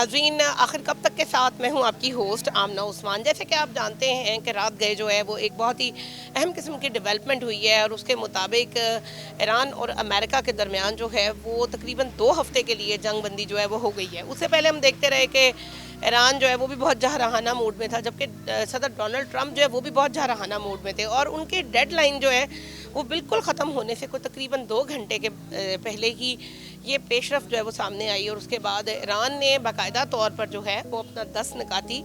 नाज़रीन, आखिर कब तक के साथ मैं हूं आपकी होस्ट आमना उस्मान। जैसे कि आप जानते हैं कि रात गए जो है वो एक बहुत ही अहम किस्म की डेवलपमेंट हुई है और उसके मुताबिक ईरान और अमेरिका के दरमियान जो है वो तकरीबन 2 हफ्ते के लिए जंग बंदी जो है वो हो गई है। उससे पहले हम देखते रहे कि ईरान जो है वो भी बहुत जहराना मूड में था, जबकि सदर डोनाल्ड ट्रंप जो है वो भी बहुत जहराना मूड में थे और उनकी डेडलाइन जो है वो बिल्कुल ख़त्म होने से कोई तकरीबन 2 घंटे के पहले ही ये पेशरफ जो है वो सामने आई और उसके बाद ईरान ने बाकायदा तौर पर जो है वो अपना 10 निकाती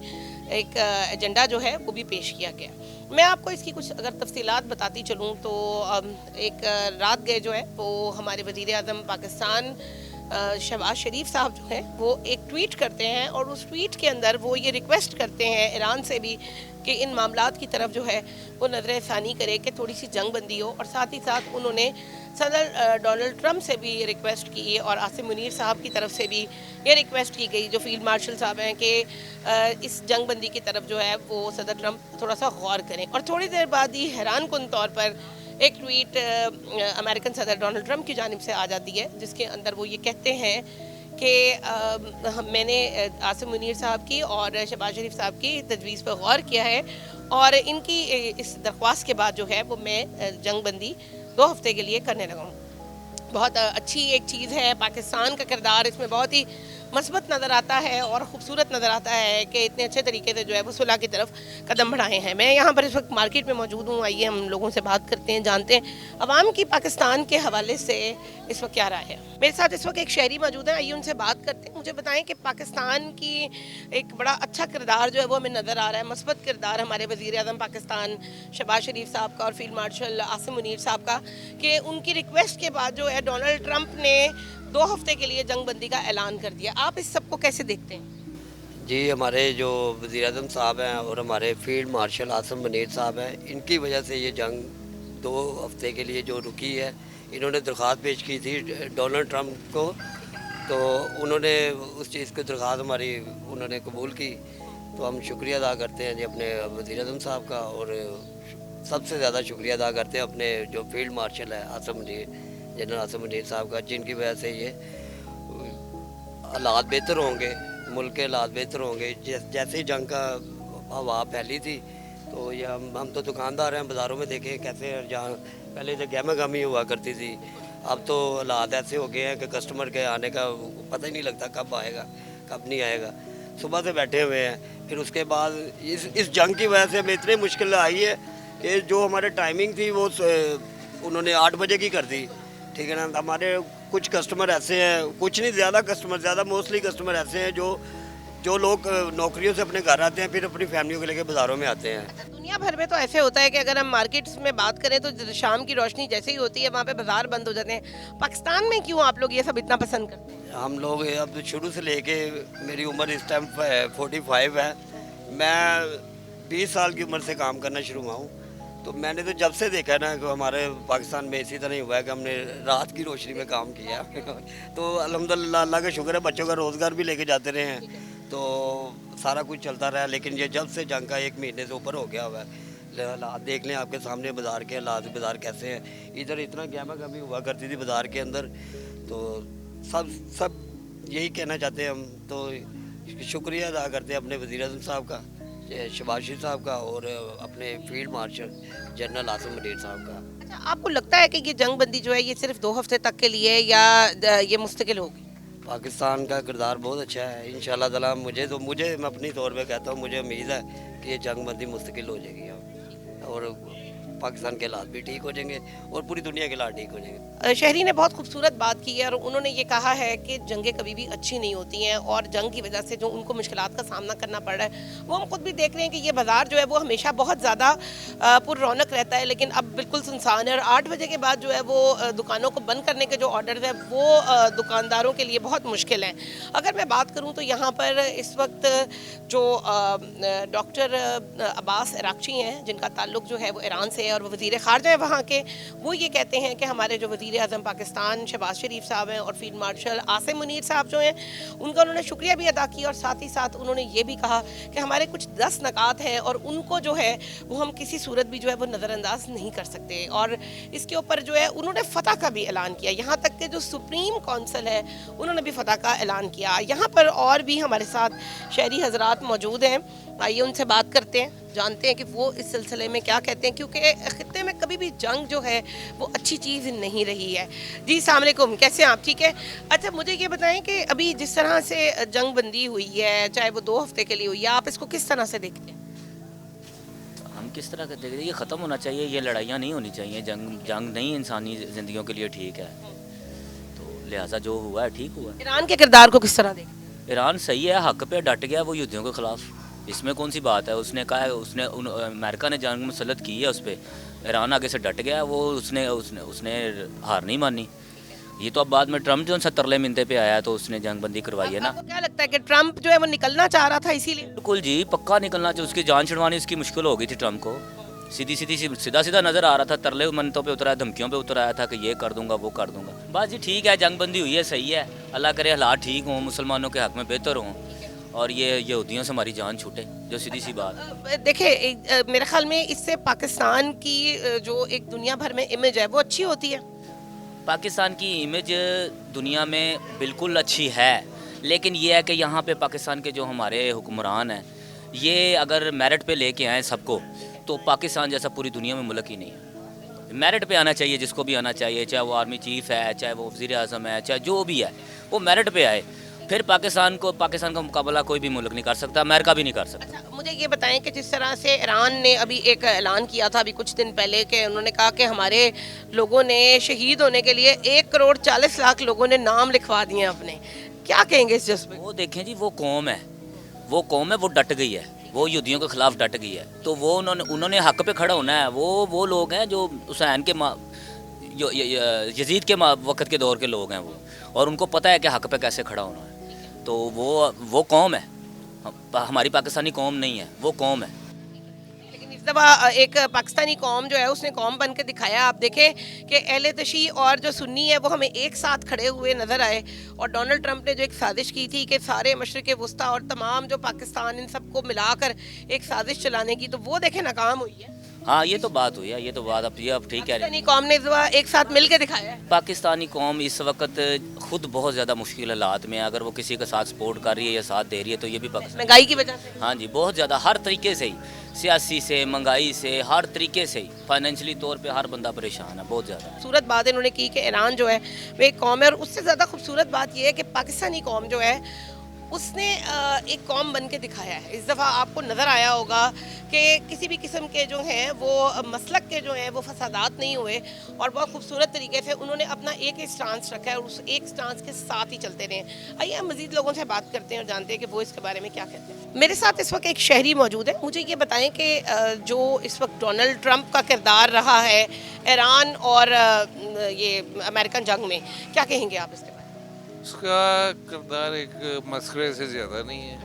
एक एजेंडा जो है वो भी पेश किया गया। मैं आपको इसकी कुछ अगर तफसीलात बताती चलूँ तो एक रात गए जो है वो हमारे वज़ीर आज़म पाकिस्तान शहबाज शरीफ साहब जो हैं वो एक ट्वीट करते हैं और उस ट्वीट के अंदर वो ये रिक्वेस्ट करते हैं ईरान से भी कि इन मामलात की तरफ जो है वो नज़र षानी करे कि थोड़ी सी जंग बंदी हो। और साथ ही साथ उन्होंने सदर डोनाल्ड ट्रंप से भी ये रिक्वेस्ट की और आसिम मुनीर साहब की तरफ से भी ये रिक्वेस्ट की गई जो फील्ड मार्शल साहब हैं कि इस जंग बंदी की तरफ जो है वो सदर ट्रंप थोड़ा सा गौर करें। और थोड़ी देर बाद ही हैरान कुन तौर पर एक ट्वीट अमेरिकन सदर डोनाल्ड ट्रंप की जानिब से आ जाती है जिसके अंदर वो ये कहते हैं कि मैंने आसिम मुनीर साहब की और शहबाज शरीफ साहब की तजवीज़ पर गौर किया है और इनकी इस दरख्वास्त के बाद जो है वो मैं जंग बंदी 2 हफ्ते के लिए करने लगा हूँ। बहुत अच्छी एक चीज़ है। पाकिस्तान का किरदार इसमें बहुत ही मस्बत नज़र आता है और ख़ूबसूरत नज़र आता है कि इतने अच्छे तरीके से जो है वो सुलह की तरफ कदम बढ़ाए हैं। मैं यहाँ पर इस वक्त मार्केट में मौजूद हूँ। आइए हम लोगों से बात करते हैं, जानते हैं अवाम की पाकिस्तान के हवाले से इस वक्त क्या राय है। मेरे साथ इस वक्त एक शहरी मौजूद है, आइए उनसे बात करते हैं। मुझे बताएं कि पाकिस्तान की एक बड़ा अच्छा किरदार जो है वो हमें नज़र आ रहा है, मस्बत किरदार हमारे वज़ीर आज़म पाकिस्तान शहबाज शरीफ साहब का और फील्ड मार्शल आसिम मुनीर साहब का, कि उनकी रिक्वेस्ट के बाद जो है डोनाल्ड ट्रंप ने 2 हफ्ते के लिए जंग बंदी का ऐलान कर दिया। आप इस सब को कैसे देखते हैं? जी, हमारे जो वज़ीर आज़म साहब हैं और हमारे फील्ड मार्शल आसिम मुनीर साहब हैं, इनकी वजह से ये जंग 2 हफ्ते के लिए जो रुकी है, इन्होंने दरख्वास्त पेश की थी डोनाल्ड ट्रंप को, तो उन्होंने उस चीज़ की दरख्वास्त हमारी उन्होंने कबूल की। तो हम शुक्रिया अदा करते हैं जी अपने वज़ीर आज़म साहब का और सबसे ज़्यादा शुक्रिया अदा करते हैं अपने जो फील्ड मार्शल है आसिम मुनीर, जनरल आसिम मुनीर साहब का, जिनकी वजह से ये हालात बेहतर होंगे, मुल्क के हालात बेहतर होंगे। जैसे ही जंग का हवा फैली थी तो ये हम तो दुकानदार हैं, बाज़ारों में देखें कैसे, जहाँ पहले तो गहमा गहमी हुआ करती थी, अब तो हालात ऐसे हो गए हैं कि कस्टमर के आने का पता ही नहीं लगता कब आएगा कब नहीं आएगा। सुबह से बैठे हुए हैं, फिर उसके बाद इस जंग की वजह से हमें इतनी मुश्किल आई है कि जो हमारे टाइमिंग थी वो उन्होंने 8 बजे की कर दी, ठीक है ना। हमारे कुछ कस्टमर ऐसे हैं, कुछ नहीं ज़्यादा कस्टमर, ज़्यादा मोस्टली कस्टमर ऐसे हैं जो लोग नौकरियों से अपने घर आते हैं, फिर अपनी फैमिलियों को लेकर बाज़ारों में आते हैं। अच्छा, दुनिया भर में तो ऐसे होता है कि अगर हम मार्केट्स में बात करें तो शाम की रोशनी जैसे ही होती है वहाँ पे बाजार बंद हो जाते हैं। पाकिस्तान में क्यों आप लोग ये सब इतना पसंद करते हैं? हम लोग अब शुरू से लेके, मेरी उम्र इस टाइम 45 है, मैं 20 साल की उम्र से काम करना शुरू हुआ हूँ। तो मैंने तो जब से देखा ना कि हमारे पाकिस्तान में इसी तरह ही हुआ है कि हमने रात की रोशनी में काम किया तो अल्हम्दुलिल्लाह अल्लाह का शुक्र है, बच्चों का रोज़गार भी लेके जाते रहे हैं, तो सारा कुछ चलता रहा। लेकिन ये जब से जंग का 1 महीने से ऊपर हो गया हुआ है, हालात देख लें आपके सामने, बाज़ार के हालात, बाज़ार कैसे हैं। इधर इतना गहमा गहमी हुआ करती थी बाज़ार के अंदर, तो सब यही कहना चाहते हैं हम। तो शुक्रिया अदा करते हैं अपने वज़ीर आज़म साहब का, शहबाज शरीफ साहब का और अपने field marshal general Asim Munir साहब का। अच्छा, आपको लगता है कि ये जंग बंदी जो है ये सिर्फ 2 हफ्ते तक के लिए या ये मुस्तकिल होगी? पाकिस्तान का किरदार बहुत अच्छा है इंशाल्लाह ताला। मुझे मैं अपनी तौर पे कहता हूँ, मुझे उम्मीद है कि ये जंग बंदी मुस्तकिल हो जाएगी और पाकिस्तान के हालात भी ठीक हो जाएंगे और पूरी दुनिया के हालात ठीक हो जाएंगे। शहरी ने बहुत खूबसूरत बात की है और उन्होंने ये कहा है कि जंगें कभी भी अच्छी नहीं होती हैं और जंग की वजह से जो उनको मुश्किलात का सामना करना पड़ रहा है वो हम खुद भी देख रहे हैं कि ये बाज़ार जो है वो हमेशा बहुत ज़्यादा पुर रौनक रहता है, लेकिन अब बिल्कुल सुनसान है और 8 बजे के बाद जो है वो दुकानों को बंद करने के जो ऑर्डर है वो दुकानदारों के लिए बहुत मुश्किल हैं। अगर मैं बात करूँ तो यहाँ पर इस वक्त जो डॉक्टर अब्बास इराक़ची हैं जिनका ताल्लुक़ जो है वो ईरान से से और वो वज़ीर ख़ारजा हैं वहाँ के, वो ये कहते हैं कि हमारे जो वज़ीर आज़म पाकिस्तान शहबाज शरीफ साहब हैं और फील्ड मार्शल आसिम मुनीर साहब जो हैं, उनका उन्होंने शुक्रिया भी अदा किया और साथ ही साथ उन्होंने ये भी कहा कि हमारे कुछ 10 नकात हैं और उनको जो है वो हम किसी सूरत भी जो है वो नज़रअंदाज नहीं कर सकते। और इसके ऊपर जो है उन्होंने फ़तह का भी ऐलान किया, यहाँ तक कि जो सुप्रीम कौंसिल है उन्होंने भी फ़तह का ऐलान किया। यहाँ पर और भी हमारे साथ शहरी हजरात मौजूद हैं, आइए उनसे बात करते हैं, जानते हैं कि वो इस सिलसिले में क्या कहते हैं, क्योंकि खित्ते में कभी भी जंग जो है वो अच्छी चीज़ नहीं रही है। जी अस्सलाम वालेकुम, कैसे हैं आप? ठीक है। अच्छा मुझे ये बताएं कि अभी जिस तरह से जंग बंदी हुई है, चाहे वो 2 हफ्ते के लिए हुई है, आप इसको किस तरह से देखते हैं? हम किस तरह का देखते हैं, ये ख़त्म होना चाहिए, ये लड़ाइयाँ नहीं होनी चाहिए, जंग नहीं इंसानी ज़िंदगियों के लिए ठीक है, तो लिहाजा जो हुआ है ठीक हुआ है। ईरान के किरदार को किस तरह देखते हैं? ईरान सही है, हक पे डट गया वो युद्धियों के ख़िलाफ़, इसमें कौन सी बात है। उसने कहा है, अमेरिका ने जंग मुसल्लत की है उस पर, ईरान आगे से डट गया, वो उसने हार नहीं मानी। ये तो अब बाद में ट्रम्प जो सा तरले मिनते पे आया तो उसने जंग बंदी करवाई है ना। आपको क्या लगता है कि ट्रम्प जो है वो निकलना चाह रहा था इसीलिए? बिल्कुल जी, पक्का निकलना चाहिए, उसकी जान छुड़वानी उसकी मुश्किल हो गई थी ट्रम्प को। सीधा नज़र आ रहा था, तरले मनतों पे उतर आया, धमकियों पे उतर आया था कि ये कर दूंगा वो कर दूंगा। बस जी ठीक है, जंग बंदी हुई है, सही है, अल्लाह करे हालात ठीक हों, मुसलमानों के हक़ में बेहतर हों और ये यहूदियों से हमारी जान छूटे, जो सीधी सी बात। देखिए मेरे ख्याल में इससे पाकिस्तान की जो एक दुनिया भर में इमेज है वो अच्छी होती है। पाकिस्तान की इमेज दुनिया में बिल्कुल अच्छी है, लेकिन ये है कि यहाँ पे पाकिस्तान के जो हमारे हुक्मरान हैं, ये अगर मेरिट पे लेके आएँ सबको, तो पाकिस्तान जैसा पूरी दुनिया में मुल्क ही नहीं है। मेरिट पे आना चाहिए जिसको भी आना चाहिए, चाहे वो आर्मी चीफ़ है, चाहे वो वज़ीर आज़म है, चाहे जो भी है, वो मेरिट पे आए। फिर पाकिस्तान का मुकाबला कोई भी मुल्क नहीं कर सकता, अमेरिका भी नहीं कर सकता। अच्छा मुझे ये बताएं कि जिस तरह से ईरान ने अभी एक ऐलान किया था अभी कुछ दिन पहले कि उन्होंने कहा कि हमारे लोगों ने शहीद होने के लिए 1,40,00,000 लोगों ने नाम लिखवा दिए हैं अपने, क्या कहेंगे इस जज्बे? वो देखें जी, वो कौम है, वो डट गई है, वो यहूदियों के ख़िलाफ़ डट गई है, तो वो उन्होंने हक़ पे खड़ा होना है। वो लोग हैं जो हुसैन के यजीद के वक़्त के दौर के लोग हैं वो, और उनको पता है कि हक़ पे कैसे खड़ा होना है। तो वो कौम है, हमारी पाकिस्तानी कौम नहीं है, वो कौम है। लेकिन इस दफ़ा एक पाकिस्तानी कौम जो है उसने कौम बन के दिखाया। आप देखें कि अहले तशी और जो सुन्नी है वो हमें एक साथ खड़े हुए नज़र आए, और डोनाल्ड ट्रंप ने जो एक साजिश की थी कि सारे मशरिक़ वस्ता और तमाम जो पाकिस्तान इन सबको मिलाकर एक साजिश चलाने की, तो वो देखें नाकाम हुई है। हाँ ये तो बात हुई है, ये तो बात अब ठीक है। पाकिस्तानी कौम ने इस दफ़ा एक साथ मिल के दिखाया है। पाकिस्तानी कौम इस वक्त खुद बहुत ज़्यादा मुश्किल हालात में है, अगर वो किसी का साथ सपोर्ट कर रही है या साथ दे रही है तो ये भी पाकिस्तान महंगाई की वजह से। हाँ जी, बहुत ज़्यादा, हर तरीके से ही, सियासी से, महंगाई से, हर तरीके से ही, फाइनेंशियली तौर पे हर बंदा परेशान है बहुत ज़्यादा। खूबसूरत बात इन्होंने की कि ईरान जो है वो एक कौम है, और उससे ज़्यादा खूबसूरत बात यह है कि पाकिस्तानी कौम जो है उसने एक कौम बन के दिखाया है। इस दफ़ा आपको नज़र आया होगा कि किसी भी किस्म के जो हैं वो मसलक के जो हैं वो फसादात नहीं हुए, और बहुत खूबसूरत तरीके से उन्होंने अपना एक ही स्टांस रखा है और उस एक स्टांस के साथ ही चलते रहे। आइए हम मज़ीद लोगों से बात करते हैं और जानते हैं कि वो इसके बारे में क्या कहते हैं। मेरे साथ इस वक्त एक शहरी मौजूद है, मुझे ये बताएं कि जो इस वक्त डोनाल्ड ट्रंप का किरदार रहा है ईरान और ये अमेरिकन जंग में, क्या कहेंगे आप इसके? उसका किरदार एक मस्खरे से ज़्यादा नहीं है,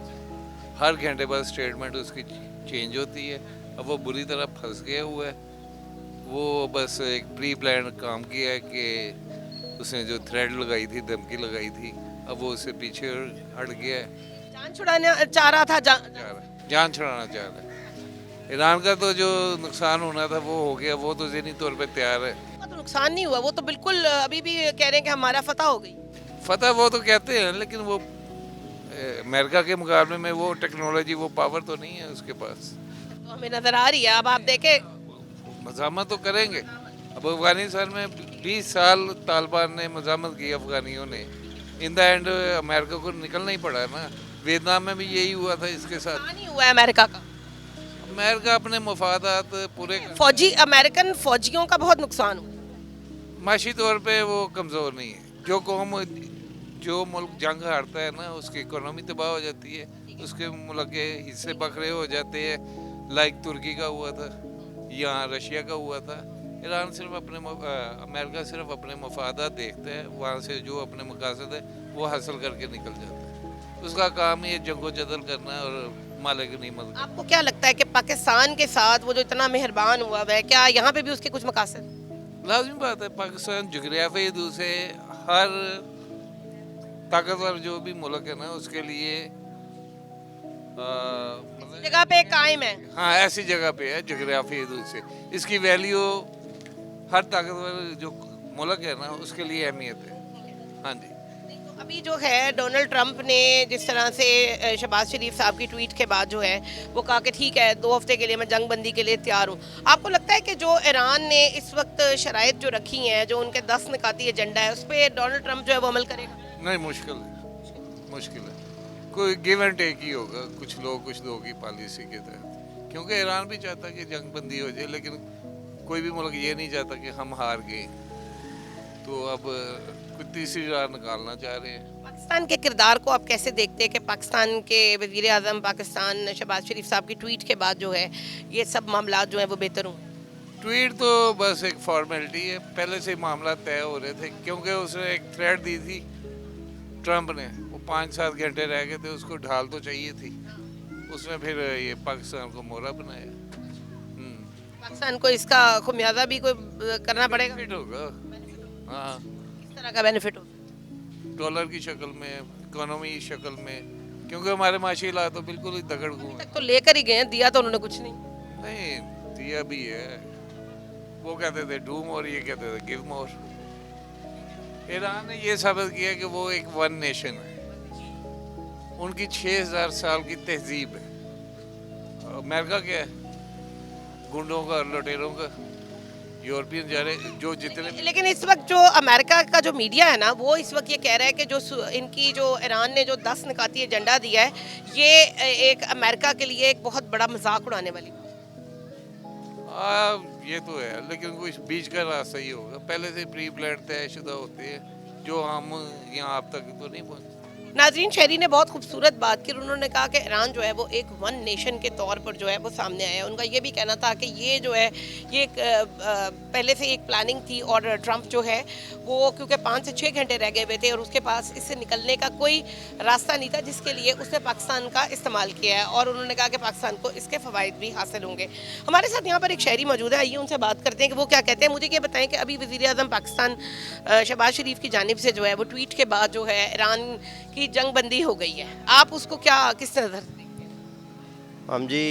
हर घंटे बाद स्टेटमेंट उसकी चेंज होती है। अब वो बुरी तरह फंस गया हुआ है, वो बस एक प्री प्लान काम किया है कि उसने जो थ्रेड लगाई थी, धमकी लगाई थी, अब वो उससे पीछे हट गया है। जान छुड़ाना चाह रहा था, जान छुड़ाना चाह रहा है। ईरान का तो जो नुकसान होना था वो हो गया, वो तो ज़हनी तौर पर तैयार है। तो नुकसान नहीं हुआ, वो तो बिल्कुल अभी भी कह रहे हैं कि हमारा फतह हो गई। फतह वो तो कहते हैं, लेकिन वो अमेरिका के मुकाबले में वो टेक्नोलॉजी, वो पावर तो नहीं है उसके पास। तो हमें नज़र आ रही है, अब आप देखें मज़ामत तो करेंगे। अब अफगानिस्तान में 20 साल तालिबान ने मज़ामत की, अफगानियों ने, इन द एंड अमेरिका को निकलना ही पड़ा ना। वियतनाम में भी यही हुआ था इसके साथ। नहीं हुआ है अमेरिका का। अमेरिका अपने मफादात पूरे फौजी अमेरिकन फौजियों का बहुत नुकसान हुआ, माशी तौर पे वो कमज़ोर नहीं है। जो मुल्क जंग हारता है ना, उसकी इकोनॉमी तबाह हो जाती है, उसके मुल्क के हिस्से बखरे हो जाते हैं, लाइक तुर्की का हुआ था, यहाँ रशिया का हुआ था। ईरान सिर्फ अमेरिका सिर्फ अपने मफादात देखता है, वहाँ से जो अपने मकासद है वो हासिल करके निकल जाता है। उसका काम ये जंगो जदल करना और मालिक नहीं मदद। आपको क्या लगता है कि पाकिस्तान के साथ वो जो इतना मेहरबान हुआ है, क्या यहाँ पे भी उसके कुछ मकासद? लाजमी बात है, पाकिस्तान जोग्राफी दूसरे हर ताकतवर जो भी मुल्क है ना उसके लिए मतलब जगह पे कायम है। हाँ ऐसी जगह पे है जोग्राफी दूसरे, इसकी वैल्यू हर ताकतवर जो मुल्क है ना उसके लिए अहमियत है। हाँ जी। अभी जो है डोनाल्ड ट्रंप ने जिस तरह से शहबाज शरीफ साहब की ट्वीट के बाद जो है वो कहा कि ठीक है 2 हफ्ते के लिए मैं जंग बंदी के लिए तैयार हूँ। आपको लगता है कि जो ईरान ने इस वक्त शराइत जो रखी हैं, जो उनके 10 निकाती एजेंडा है, उस पर डोनाल्ड ट्रंप जो है वो अमल करेगा? नहीं, मुश्किल है। कोई गिव एंड टेक ही होगा, कुछ लोग कुछ लोग की पॉलिसी के तहत, क्योंकि ईरान भी चाहता कि जंग बंदी हो जाए, लेकिन कोई भी मुल्क ये नहीं चाहता कि हम हार गए, तो अब कोई तीसरी राह निकालना चाह रहे हैं। पाकिस्तान के किरदार को आप कैसे देखते हैं कि पाकिस्तान के वज़ीर आज़म पाकिस्तान शहबाज शरीफ साहब की ट्वीट के बाद जो है ये सब मामला जो है वो बेहतर हों? ट्वीट तो बस एक फॉर्मेलिटी है, पहले से मामला तय हो रहे थे, क्योंकि उसने एक थ्रेट दी थी ट्रंप ने, वो 5-7 घंटे रह गए थे, उसको ढाल तो चाहिए थी, उसने फिर ये पाकिस्तान को मोहरा बनाया। पाकिस्तान को इसका खुमियाजा भी कोई करना पड़ेगा? बेनिफिट होगा, हाँ, किस तरह का बेनिफिट हो? डॉलर की शक्ल में, इकोनॉमी की शक्ल में, क्योंकि हमारे माशी हालात तो बिल्कुल ही दगड़ गए हैं। तो लेकर ही गए हैं, दिया तो उन्होंने कुछ नहीं। नहीं दिया भी है, वो कहते थे डू मोर, ये कहते थे गिव मोर। ईरान ने ये साबित किया कि वो एक वन नेशन है, उनकी 6000 साल की तहजीब है। अमेरिका क्या है, गुंडों का, लुटेरों का, यूरोपियन जा रहे जो जितने। लेकिन इस वक्त जो अमेरिका का जो मीडिया है ना, वो इस वक्त ये कह रहा है कि जो इनकी जो ईरान ने जो 10 निकाती एजेंडा दिया है, ये एक अमेरिका के लिए एक बहुत बड़ा मजाक उड़ाने वाली। ये तो है, लेकिन कोई बीच का रास्ता ही होगा, पहले से प्री प्लान तयशुदा होते हैं जो हम यहाँ आप तक तो नहीं पहुँच। नाजरीन, शहरी ने बहुत खूबसूरत बात की। उन्होंने कहा कि ईरान जो है वो एक वन नेशन के तौर पर जो है वो सामने आया है। उनका ये भी कहना था कि ये जो है ये एक पहले से एक प्लानिंग थी, और ट्रंप जो है वो क्योंकि 5 से 6 घंटे रह गए हुए थे और उसके पास इससे निकलने का कोई रास्ता नहीं था, जिसके लिए उसने पाकिस्तान का इस्तेमाल किया है, और उन्होंने कहा कि पाकिस्तान को इसके फ़वाइद भी हासिल होंगे। हमारे साथ यहाँ पर एक शहरी मौजूद है, आइए उनसे बात करते हैं कि वो क्या कहते हैं। मुझे ये बताएं कि अभी वज़ीर आज़म पाकिस्तान शहबाज शरीफ की जानिब से जो है वो ट्वीट के बाद जो है ईरान की जंग बंदी हो गई है, आप उसको क्या किस नज़र से देखते हैं? हम जी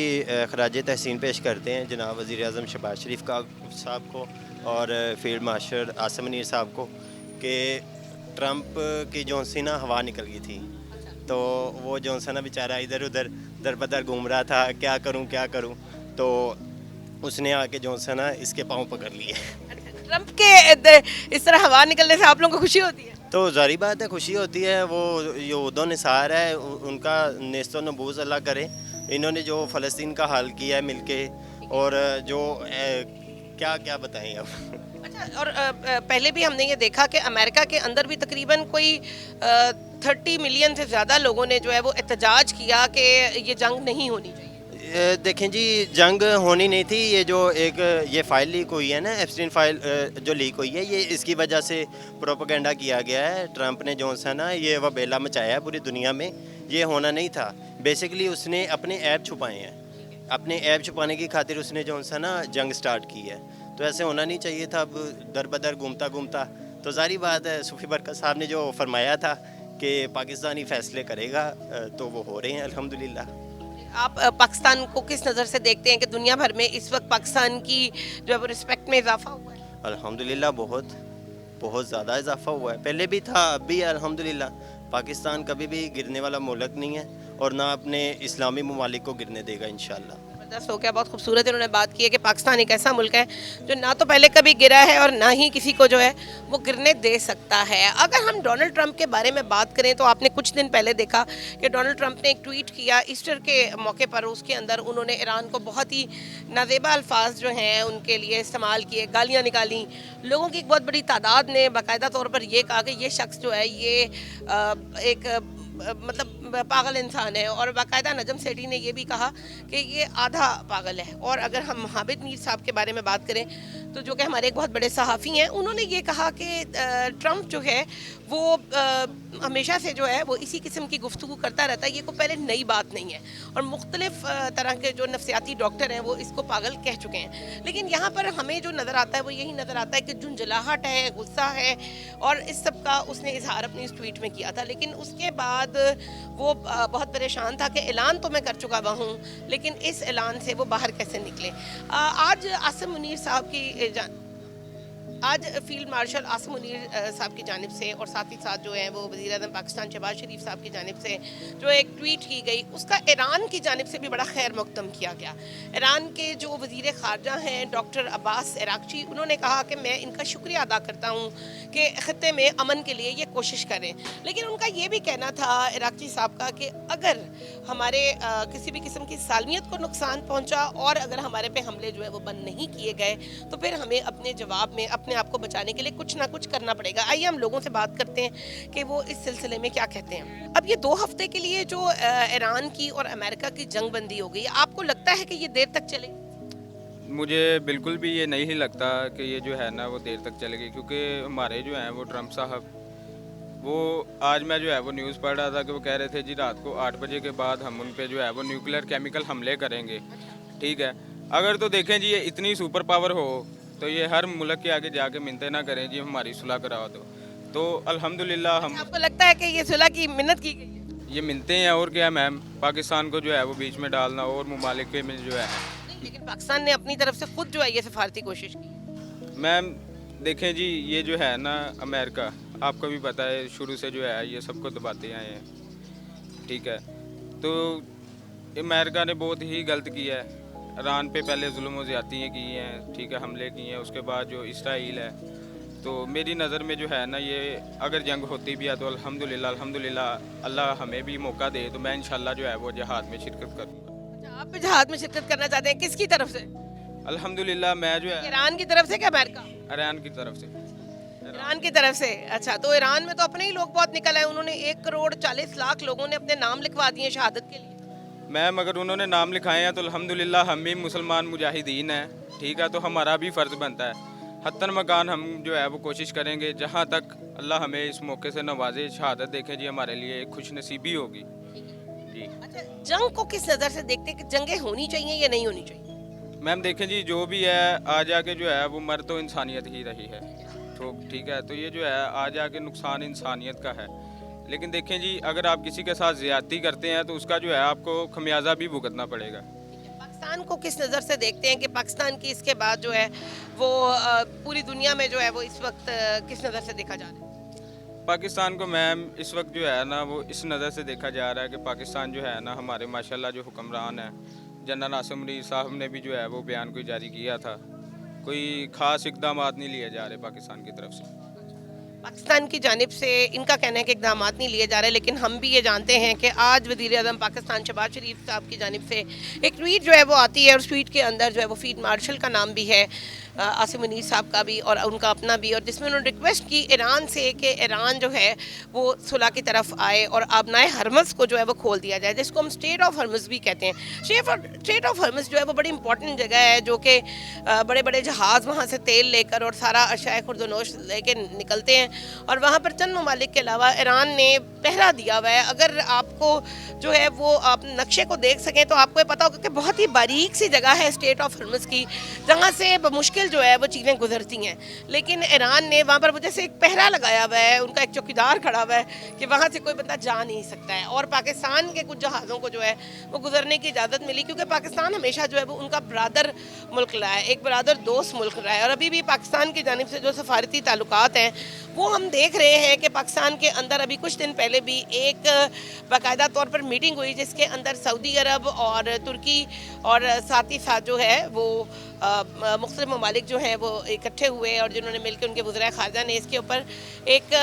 खराज तहसीन पेश करते हैं जनाब वज़ीर आज़म शहबाज शरीफ साहब को और फील्ड मार्शल आसिम मुनीर साहब को कि ट्रंप की जो सी ना हवा निकल गई थी, तो वो जो सा ना बेचारा इधर उधर दर बदर घूम रहा था, क्या करूं, तो उसने आके जो सा ना इसके पाँव पकड़ लिए। ट्रंप के इस तरह हवा निकलने से आप लोगों को खुशी होती है? तो ज़ाहिर बात है खुशी होती है, वो यहूदों निसार है, उनका नेस्तो नबूज़ अल्लाह करे। इन्होंने जो फ़लस्तीन का हाल किया है मिलके, और जो क्या क्या बताएं अब। अच्छा, और पहले भी हमने ये देखा कि अमेरिका के अंदर भी तकरीबन कोई 30 मिलियन से ज़्यादा लोगों ने जो है वो एहतजाज किया कि ये जंग नहीं होनी चाहिए। देखें जी, जंग होनी नहीं थी। ये जो एक ये फ़ाइल लीक हुई है ना, एप्स्टीन फ़ाइल जो लीक हुई है, ये इसकी वजह से प्रोपेगेंडा किया गया है। ट्रंप ने जो सा ना ये वबेला मचाया है पूरी दुनिया में, ये होना नहीं था। बेसिकली उसने अपने ऐप छुपाए हैं, अपने ऐप छुपाने की खातिर उसने जो सा ना जंग स्टार्ट की है, तो ऐसे होना नहीं चाहिए था। अब दर बदर घूमता तो ज़ाहिर बात है सूफी बरकत साहब ने जो फरमाया था कि पाकिस्तान ही फैसले करेगा, तो वो हो रहे हैं अल्हम्दुलिल्लाह। आप पाकिस्तान को किस नज़र से देखते हैं कि दुनिया भर में इस वक्त पाकिस्तान की जो है वो रिस्पेक्ट में इजाफा हुआ है? अल्हम्दुलिल्लाह बहुत ज़्यादा इजाफा हुआ है, पहले भी था अब भी अल्हम्दुलिल्लाह। पाकिस्तान कभी भी गिरने वाला मुल्क नहीं है, और ना अपने इस्लामी ममालिक को गिरने देगा इंशाल्लाह। ज़बरदस्त हो गया, बहुत खूबसूरत उन्होंने बात की है कि पाकिस्तान एक ऐसा मुल्क है जो ना तो पहले कभी गिरा है और ना ही किसी को जो है वो गिरने दे सकता है। अगर हम डोनाल्ड ट्रंप के बारे में बात करें तो आपने कुछ दिन पहले देखा कि डोनाल्ड ट्रंप ने एक ट्वीट किया ईस्टर के मौके पर। उसके अंदर उन्होंने ईरान को बहुत ही नाजेबा अल्फाज जो हैं उनके लिए इस्तेमाल किए, गालियाँ निकाली। लोगों की एक बहुत बड़ी तादाद ने बाकायदा तौर पर ये कहा कि ये शख्स जो है ये एक मतलब पागल इंसान है, और बाकायदा नजम सेठी ने ये भी कहा कि ये आधा पागल है। और अगर हम हामिद मीर साहब के बारे में बात करें तो जो कि हमारे एक बहुत बड़े सहाफ़ी हैं, उन्होंने ये कहा कि ट्रंप जो है वो ہمیشہ سے جو ہے وہ اسی قسم کی گفتگو کرتا رہتا ہے. یہ کوئی پہلے نئی بات نہیں ہے, اور مختلف طرح کے جو نفسیاتی ڈاکٹر ہیں وہ اس کو پاگل کہہ چکے ہیں. لیکن یہاں پر ہمیں جو نظر آتا ہے وہ یہی نظر آتا ہے کہ جھنجھلاہٹ ہے, غصہ ہے, اور اس سب کا اس نے اظہار اپنی اس ٹویٹ میں کیا تھا. لیکن اس کے بعد وہ بہت پریشان تھا کہ اعلان تو میں کر چکا ہوا ہوں, لیکن اس اعلان سے وہ باہر کیسے نکلے. آج عاصم منیر صاحب کی آج فیلڈ مارشل عاصم منیر صاحب کی جانب سے, اور ساتھ ہی ساتھ جو ہے وہ وزیر اعظم پاکستان شہباز شریف صاحب کی جانب سے جو ایک ٹویٹ کی گئی, اس کا ایران کی جانب سے بھی بڑا خیر مقدم کیا گیا. ایران کے جو وزیر خارجہ ہیں ڈاکٹر عباس عراقچی, انہوں نے کہا کہ میں ان کا شکریہ ادا کرتا ہوں کہ خطے میں امن کے لیے یہ کوشش کریں. لیکن ان کا یہ بھی کہنا تھا عراقچی صاحب کا کہ اگر ہمارے کسی بھی قسم کی سالمیت کو نقصان پہنچا اور اگر ہمارے پہ حملے جو ہے وہ بند نہیں کیے گئے تو پھر ہمیں اپنے جواب میں اپنے آپ کو بچانے کے لیے کچھ نہ کچھ کرنا پڑے گا. آئیے ہم لوگوں سے بات کرتے ہیں کہ وہ اس سلسلے میں کیا کہتے ہیں. اب یہ 2 ہفتے کے لیے جو ایران کی اور امریکہ کی جنگ بندی ہو گئی, آپ کو لگتا ہے کہ یہ دیر تک چلے گی؟ مجھے بالکل بھی یہ نہیں لگتا کہ یہ جو ہے نا وہ دیر تک چلے گی, کیونکہ ہمارے جو ہیں وہ ٹرمپ صاحب, وہ آج میں جو ہے وہ نیوز پڑھ رہا تھا کہ وہ کہہ رہے تھے جی رات کو 8 بجے کے بعد ہم ان پہ جو ہے وہ نیوکلیر کیمیکل حملے کریں گے. ٹھیک ہے, اگر تو دیکھیں جی یہ اتنی سپر پاور ہو تو یہ ہر ملک کے آگے جا کے منتیں نہ کریں جی ہماری صلح کراؤ. تو الحمدللہ ہم, آپ کو لگتا ہے کہ یہ صلح کی منت کی گئی ہے؟ یہ منتیں ہیں اور کیا میم, پاکستان کو جو ہے وہ بیچ میں ڈالنا اور ممالک کے میں جو ہے. لیکن پاکستان نے اپنی طرف سے خود جو ہے یہ سفارتی کوشش کی. میم دیکھیں جی یہ جو ہے نا امریکہ, آپ کو بھی پتہ ہے شروع سے جو ہے یہ سب کو دباتے آئے ہیں. ٹھیک ہے, تو امریکہ نے بہت ہی غلط کیا ہے. ایران پہ پہلے ظلم و زیادتیاں کی ہیں, ٹھیک ہے, حملے کیے ہیں. اس کے بعد جو اسرائیل ہے, تو میری نظر میں جو ہے نا یہ اگر جنگ ہوتی بھی ہے تو الحمدللہ اللہ ہمیں بھی موقع دے تو میں انشاءاللہ جو ہے وہ جہاد میں شرکت کروں گا. اچھا, آپ بھی جہاد میں شرکت کرنا چاہتے ہیں, کس کی طرف سے؟ الحمدللہ میں جو ہے ایران کی طرف سے کہ امریکہ؟ ایران کی طرف سے. ایران کی طرف سے. اچھا, تو ایران میں تو اپنے ہی لوگ بہت نکل آئے, انہوں نے 1,40,00,000 لوگوں نے اپنے نام لکھوا دیے شہادت کے لیے. میم اگر انہوں نے نام لکھائے ہیں تو الحمدللہ ہم بھی مسلمان مجاہدین ہیں. ٹھیک ہے, تو ہمارا بھی فرض بنتا ہے حتاً مکان ہم جو ہے وہ کوشش کریں گے جہاں تک اللہ ہمیں اس موقع سے نوازے. شہادت دیکھیں جی ہمارے لیے ایک خوش نصیبی ہوگی. جی اچھا, جنگ کو کس نظر سے دیکھتے ہیں کہ جنگیں ہونی چاہیے یا نہیں ہونی چاہیے؟ میم دیکھیں جی جو بھی ہے آ جا کے جو ہے وہ مر تو انسانیت ہی رہی ہے. ٹھیک ہے, تو یہ جو ہے آ جا کے نقصان انسانیت کا ہے. لیکن دیکھیں جی اگر آپ کسی کے ساتھ زیادتی کرتے ہیں تو اس کا جو ہے آپ کو خمیازہ بھی بھگتنا پڑے گا. پاکستان کو کس نظر سے دیکھتے ہیں کہ پاکستان کی اس کے بعد جو ہے وہ پوری دنیا میں جو ہے وہ اس وقت کس نظر سے دیکھا جا رہا ہے؟ پاکستان کو میم اس وقت جو ہے نا وہ اس نظر سے دیکھا جا رہا ہے کہ پاکستان جو ہے نا ہمارے ماشاءاللہ جو حکمران ہیں جنرل عاصم منیر صاحب نے بھی جو ہے وہ بیان کو جاری کیا تھا, کوئی خاص اقدامات نہیں لیے جا رہے پاکستان کی طرف سے. پاکستان کی جانب سے ان کا کہنا ہے کہ اقدامات نہیں لیے جا رہے, لیکن ہم بھی یہ جانتے ہیں کہ آج وزیر اعظم پاکستان شہباز شریف صاحب کی جانب سے ایک ٹویٹ جو ہے وہ آتی ہے, اور اس ٹویٹ کے اندر جو ہے وہ فیلڈ مارشل کا نام بھی ہے, عاصم منیر صاحب کا بھی اور ان کا اپنا بھی, اور جس میں انہوں نے ریکویسٹ کی ایران سے کہ ایران جو ہے وہ صلح کی طرف آئے اور آبنائے ہرمز کو جو ہے وہ کھول دیا جائے, جس کو ہم اسٹیٹ آف ہرمز بھی کہتے ہیں. اسٹیٹ آف ہرمز جو ہے وہ بڑی امپورٹنٹ جگہ ہے, جو کہ بڑے بڑے جہاز وہاں سے تیل لے کر اور سارا اشیاء خرد و نوش لے کے نکلتے ہیں, اور وہاں پر چند ممالک کے علاوہ ایران نے پہرا دیا ہوا ہے. اگر آپ کو جو ہے وہ آپ نقشے کو دیکھ سکیں تو آپ کو یہ پتا ہوگا کہ بہت ہی باریک سی جگہ ہے اسٹیٹ آف ہرمز کی, جہاں سے بمشکل جو ہے وہ چیزیں گزرتی ہیں. لیکن ایران نے وہاں پر وجہ سے ایک پہرا لگایا ہوا ہے, ان کا ایک چوکیدار کھڑا ہوا ہے کہ وہاں سے کوئی بندہ جا نہیں سکتا ہے, اور پاکستان کے کچھ جہازوں کو جو ہے وہ گزرنے کی اجازت ملی, کیونکہ پاکستان ہمیشہ جو ہے وہ ان کا برادر ملک رہا ہے, ایک برادر دوست ملک رہا ہے. اور ابھی بھی پاکستان کی جانب سے جو سفارتی تعلقات ہیں وہ ہم دیکھ رہے ہیں کہ پاکستان کے اندر ابھی کچھ دن پہلے بھی ایک باقاعدہ طور پر میٹنگ ہوئی, جس کے اندر سعودی عرب اور ترکی اور ساتھ ہی ساتھ جو ہے وہ مختلف ممالک جو ہیں وہ اکٹھے ہوئے, اور جنہوں نے مل کے ان کے وزرائے خارجہ نے اس کے اوپر ایک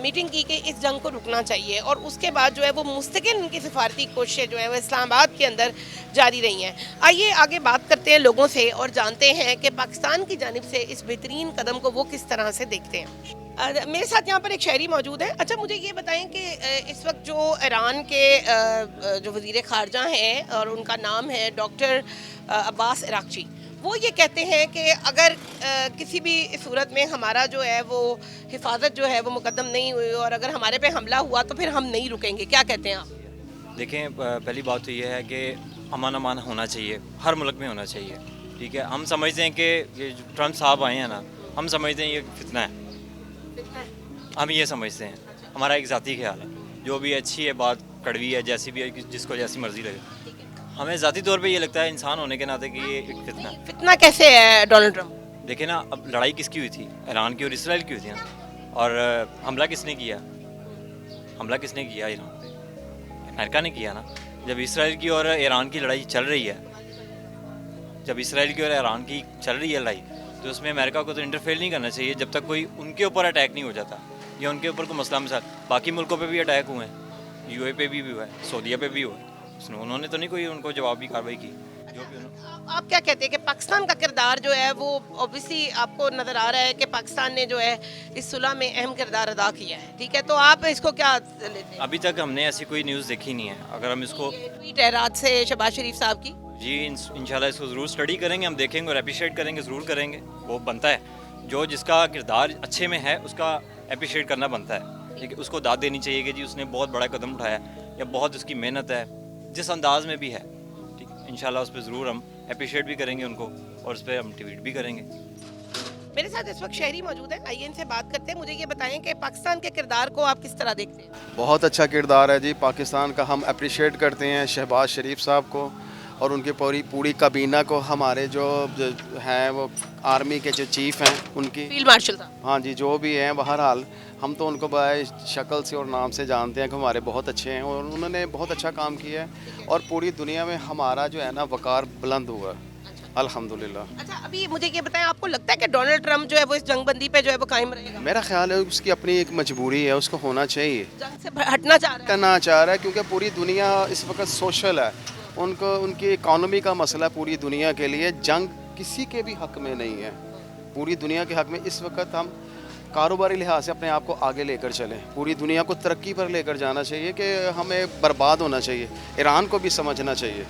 میٹنگ کی کہ اس جنگ کو رکنا چاہیے. اور اس کے بعد جو ہے وہ مستقل ان کی سفارتی کوششیں جو ہیں وہ اسلام آباد کے اندر جاری رہی ہیں. آئیے آگے بات کرتے ہیں لوگوں سے اور جانتے ہیں کہ پاکستان کی جانب سے اس بہترین قدم کو وہ کس طرح سے دیکھتے ہیں. میرے ساتھ یہاں پر ایک شہری موجود ہے. اچھا, مجھے یہ بتائیں کہ اس وقت جو ایران کے جو وزیر خارجہ ہیں اور ان کا نام ہے ڈاکٹر عباس عراقچی, وہ یہ کہتے ہیں کہ اگر کسی بھی صورت میں ہمارا جو ہے وہ حفاظت جو ہے وہ مقدم نہیں ہوئی اور اگر ہمارے پہ حملہ ہوا تو پھر ہم نہیں رکیں گے. کیا کہتے ہیں آپ؟ دیکھیں پہلی بات تو یہ ہے کہ امن امان ہونا چاہیے، ہر ملک میں ہونا چاہیے. ٹھیک ہے، ہم سمجھتے ہیں کہ یہ جو ٹرمپ صاحب آئے ہیں نا، ہم سمجھتے ہیں یہ فتنہ ہے، ہم یہ سمجھتے ہیں. ہمارا ایک ذاتی خیال ہے، جو بھی اچھی ہے بات، کڑوی ہے، جیسی بھی ہے، جس کو جیسی مرضی لگے. ہمیں ذاتی طور پہ یہ لگتا ہے انسان ہونے کے ناطے کہ یہ ایک فتنہ ہے. فتنہ کیسے ہے ڈونلڈ ٹرمپ؟ دیکھیں نا، اب لڑائی کس کی ہوئی تھی؟ ایران کی اور اسرائیل کی ہوئی تھی نا. اور حملہ کس نے کیا؟ حملہ کس نے کیا ایران پہ؟ امریکہ نے کیا نا. جب اسرائیل کی اور ایران کی لڑائی چل رہی ہے، جب اسرائیل کی اور ایران کی چل رہی ہے لڑائی، تو اس میں امریکہ کو تو انٹرفیئر نہیں کرنا چاہیے جب تک کوئی ان کے اوپر اٹیک نہیں ہو جاتا یا ان کے اوپر کوئی مسئلہ مثال. باقی ملکوں پہ بھی اٹیک ہوئے ہیں، یو اے پہ بھی ہوا ہے، سعودیہ پہ بھی ہوا ہے. انہوں نے تو نہیں کوئی ان کو جوابی کارروائی کی. جو بھی آپ کیا کہتے ہیں کہ پاکستان کا کردار جو ہے وہ اوبیسلی آپ کو نظر آ رہا ہے کہ پاکستان نے جو ہے اس صلح میں اہم کردار ادا کیا ہے، ٹھیک ہے، تو آپ اس کو کیا لیتے ہیں؟ ابھی تک ہم نے ایسی کوئی نیوز دیکھی نہیں ہے. اگر ہم اس کو یہ ٹویٹ ہے رات سے شہباز شریف صاحب کی. جی انشاءاللہ اس کو ضرور اسٹڈی کریں گے، ہم دیکھیں گے اور اپریشیٹ کریں گے، ضرور کریں گے. وہ بنتا ہے، جو جس کا کردار اچھے میں ہے اس کا اپریشیٹ کرنا بنتا ہے. ٹھیک ہے، اس کو داد دینی چاہیے کہ جی اس نے بہت بڑا قدم اٹھایا ہے یا بہت اس کی محنت ہے، جس انداز میں بھی ہے. ٹھیک ہے، انشاءاللہ اس پہ ضرور ہم اپریشیٹ بھی کریں گے ان کو اور اس پہ ہم ٹویٹ بھی کریں گے. میرے ساتھ اس وقت شہری موجود ہیں، آئیے ان سے بات کرتے ہیں. مجھے یہ بتائیں کہ پاکستان کے کردار کو آپ کس طرح دیکھتے ہیں؟ بہت اچھا کردار ہے جی پاکستان کا. ہم اپریشیٹ کرتے ہیں شہباز شریف صاحب کو اور ان کی پوری کابینہ کو. ہمارے جو ہیں وہ آرمی کے جو چیف ہیں ان کی، فیلڈ مارشل صاحب. ہاں جی، جو بھی ہیں بہرحال ہم تو ان کو بڑے شکل سے اور نام سے جانتے ہیں کہ ہمارے بہت اچھے ہیں اور انہوں نے بہت اچھا کام کیا ہے اور پوری دنیا میں ہمارا جو ہے نا وقار بلند ہوا ہے الحمدللہ. اچھا، ابھی مجھے یہ بتائیں، آپ کو لگتا ہے کہ ڈونلڈ ٹرمپ جو ہے وہ اس جنگ بندی پہ جو ہے وہ قائم رہے گا؟ میرا خیال ہے اس کی اپنی ایک مجبوری ہے، اس کو ہونا چاہیے، جنگ سے ہٹنا چاہ رہا ہے؟ کرنا چاہ رہا ہے کیونکہ پوری دنیا اس وقت سوشل ہے. ان کی اکانومی کا مسئلہ پوری دنیا کے لیے. جنگ کسی کے بھی حق میں نہیں ہے، پوری دنیا کے حق میں. اس وقت ہم کاروباری لحاظ سے اپنے آپ کو آگے لے کر چلیں، پوری دنیا کو ترقی پر لے کر جانا چاہیے کہ ہمیں برباد ہونا چاہیے. ایران کو بھی سمجھنا چاہیے،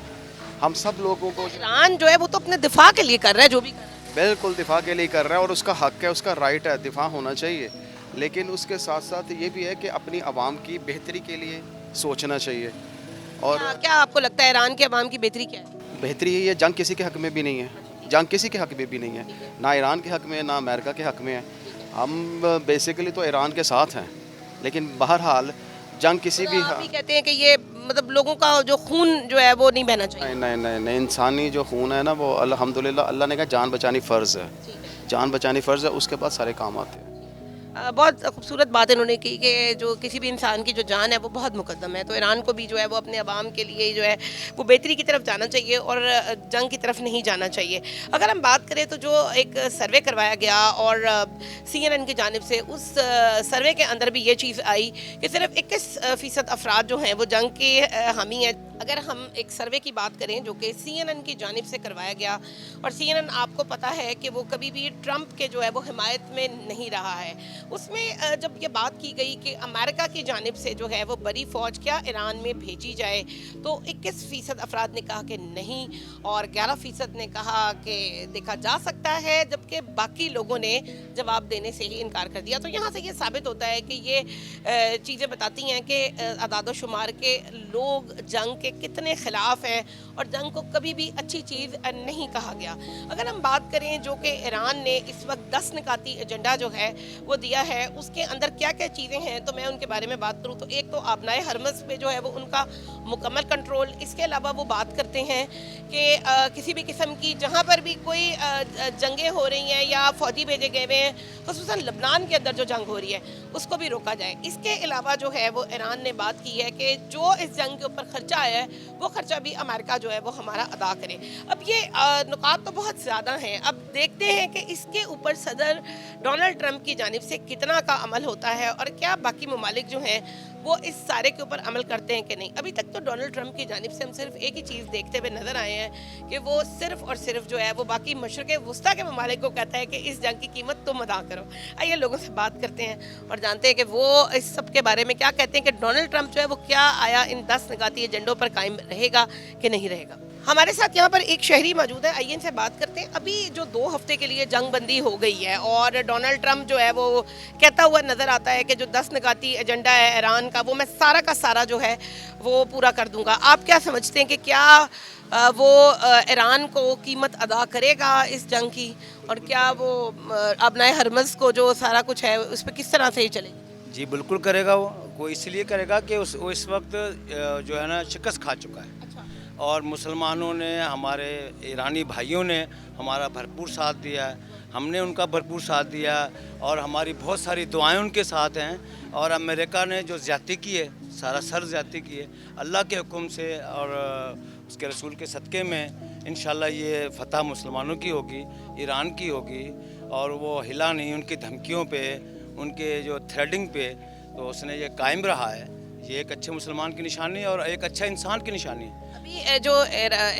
ہم سب لوگوں کو. ایران جو ہے وہ تو اپنے دفاع کے لیے کر رہا ہے جو بھی کر رہا ہے. بالکل دفاع کے لیے کر رہا ہے اور اس کا حق ہے، اس کا رائٹ ہے، دفاع ہونا چاہیے. لیکن اس کے ساتھ ساتھ یہ بھی ہے کہ اپنی عوام کی بہتری کے لیے سوچنا چاہیے. اور کیا آپ کو لگتا ہے ایران کے عوام کی بہتری کیا ہے؟ بہتری یہ جنگ کسی کے حق میں بھی نہیں ہے، جنگ کسی کے حق میں بھی نہیں ہے، نہ ایران کے حق میں نہ امریکہ کے حق میں ہے. ہم بیسیکلی تو ایران کے ساتھ ہیں، لیکن بہرحال جنگ کسی بھی آپ بھی کہتے ہیں کہ یہ مطلب لوگوں کا جو خون جو ہے وہ نہیں بہنا چاہیے. نہیں انسانی جو خون ہے نا وہ الحمدللہ اللہ نے کہا جان بچانی فرض ہے، جان بچانی فرض ہے، اس کے بعد سارے کام آتے ہیں. بہت خوبصورت بات انہوں نے کی کہ جو کسی بھی انسان کی جو جان ہے وہ بہت مقدم ہے، تو ایران کو بھی جو ہے وہ اپنے عوام کے لیے جو ہے وہ بہتری کی طرف جانا چاہیے اور جنگ کی طرف نہیں جانا چاہیے. اگر ہم بات کریں تو جو ایک سروے کروایا گیا اور CNN کی جانب سے، اس سروے کے اندر بھی یہ چیز آئی کہ صرف 21% افراد جو ہیں وہ جنگ کے حامی ہیں. اگر ہم ایک سروے کی بات کریں جو کہ CNN کی جانب سے کروایا گیا، اور CNN آپ کو پتہ ہے کہ وہ کبھی بھی ٹرمپ کے جو ہے وہ حمایت میں نہیں رہا ہے، اس میں جب یہ بات کی گئی کہ امریکہ کی جانب سے جو ہے وہ بڑی فوج کیا ایران میں بھیجی جائے، تو 21% افراد نے کہا کہ نہیں اور 11% نے کہا کہ دیکھا جا سکتا ہے، جبکہ باقی لوگوں نے جواب دینے سے ہی انکار کر دیا. تو یہاں سے یہ ثابت ہوتا ہے کہ یہ چیزیں بتاتی ہیں کہ اعداد و شمار کے لوگ جنگ کے کتنے خلاف ہیں اور جنگ کو کبھی بھی اچھی چیز نہیں کہا گیا. اگر ہم بات کریں جو کہ ایران نے اس وقت 10 نکاتی ایجنڈا جو ہے وہ دیا ہے، اس کے اندر کیا کیا چیزیں ہیں، تو میں ان کے بارے میں بات کروں تو ایک تو آبنائے ہرمز پہ جو ہے وہ ان کا مکمل کنٹرول. اس کے علاوہ وہ بات کرتے ہیں کہ کسی بھی قسم کی جہاں پر بھی کوئی جنگیں ہو رہی ہیں یا فوجی بھیجے گئے ہوئے ہیں، خصوصاً لبنان کے اندر جو جنگ ہو رہی ہے اس کو بھی روکا جائے. اس کے علاوہ جو ہے وہ ایران نے بات کی ہے کہ جو اس جنگ کے اوپر خرچہ آیا ہے وہ خرچہ بھی امریکہ جو ہے وہ ہمارا ادا کرے. اب یہ نکات تو بہت زیادہ ہیں، اب دیکھتے ہیں کہ اس کے اوپر صدر ڈونلڈ ٹرمپ کی جانب سے کتنا کا عمل ہوتا ہے اور کیا باقی ممالک جو ہیں وہ اس سارے کے اوپر عمل کرتے ہیں کہ نہیں. ابھی تک تو ڈونلڈ ٹرمپ کی جانب سے ہم صرف ایک ہی چیز دیکھتے ہوئے نظر آئے ہیں کہ وہ صرف اور صرف جو ہے وہ باقی مشرق وسطیٰ کے ممالک کو کہتا ہے کہ اس جنگ کی قیمت تم ادا کرو. آئیے لوگوں سے بات کرتے ہیں اور جانتے ہیں کہ وہ اس سب کے بارے میں کیا کہتے ہیں کہ ڈونلڈ ٹرمپ جو ہے وہ کیا آیا ان 10 نکاتی ایجنڈوں پر قائم رہے گا کہ نہیں رہے گا. हमारे साथ यहाँ पर एक शहरी मौजूद है, आइए इनसे बात करते हैं। अभी जो 2 हफ्ते के लिए जंग बंदी हो गई है और डोनाल्ड ट्रंप जो है वो कहता हुआ नज़र आता है कि जो 10 निकाती एजेंडा है ईरान का, वो मैं सारा का सारा जो है वो पूरा कर दूंगा। आप क्या समझते हैं कि क्या वो ईरान को कीमत अदा करेगा इस जंग की, और क्या वो अपनाए हरमज़ को जो सारा कुछ है उस पर किस तरह से ही चलेगी? जी बिल्कुल करेगा वो इसलिए करेगा कि वो इस वक्त जो है ना शिकस्त खा चुका है, और मुसलमानों ने, हमारे ईरानी भाइयों ने हमारा भरपूर साथ दिया है, हमने उनका भरपूर साथ दिया, और हमारी बहुत सारी दुआएं उनके साथ हैं। और अमेरिका ने जो ज़्यादती की है, सारा सर ज़्यादती की है, अल्लाह के हुक्म से और उसके रसूल के सदक़े में इंशाल्लाह ये फ़तह मुसलमानों की होगी, ईरान की होगी। और वो हिला नहीं उनकी धमकियों पे, उनके जो थ्रेडिंग पे, तो उसने ये कायम रहा है। ये एक अच्छे मुसलमान की निशानी और एक अच्छा इंसान की निशानी है। अभी जो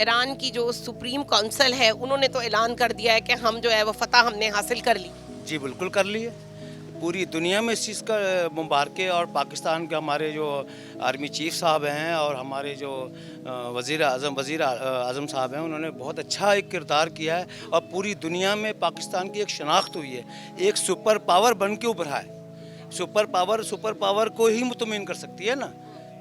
ईरान की जो सुप्रीम काउंसिल है, उन्होंने तो ऐलान कर दिया है कि हम जो है वो फतह हमने हासिल कर ली। जी बिल्कुल कर ली है, पूरी दुनिया में इस चीज़ का मुबारक। और पाकिस्तान के हमारे जो आर्मी चीफ साहब हैं और हमारे जो वज़ीर आज़म साहब हैं, उन्होंने बहुत अच्छा एक किरदार किया है, और पूरी दुनिया में पाकिस्तान की एक शनाख्त हुई है, एक सुपर पावर बन के उभरा है। सुपर पावर को ही मुतमिन कर सकती है ना,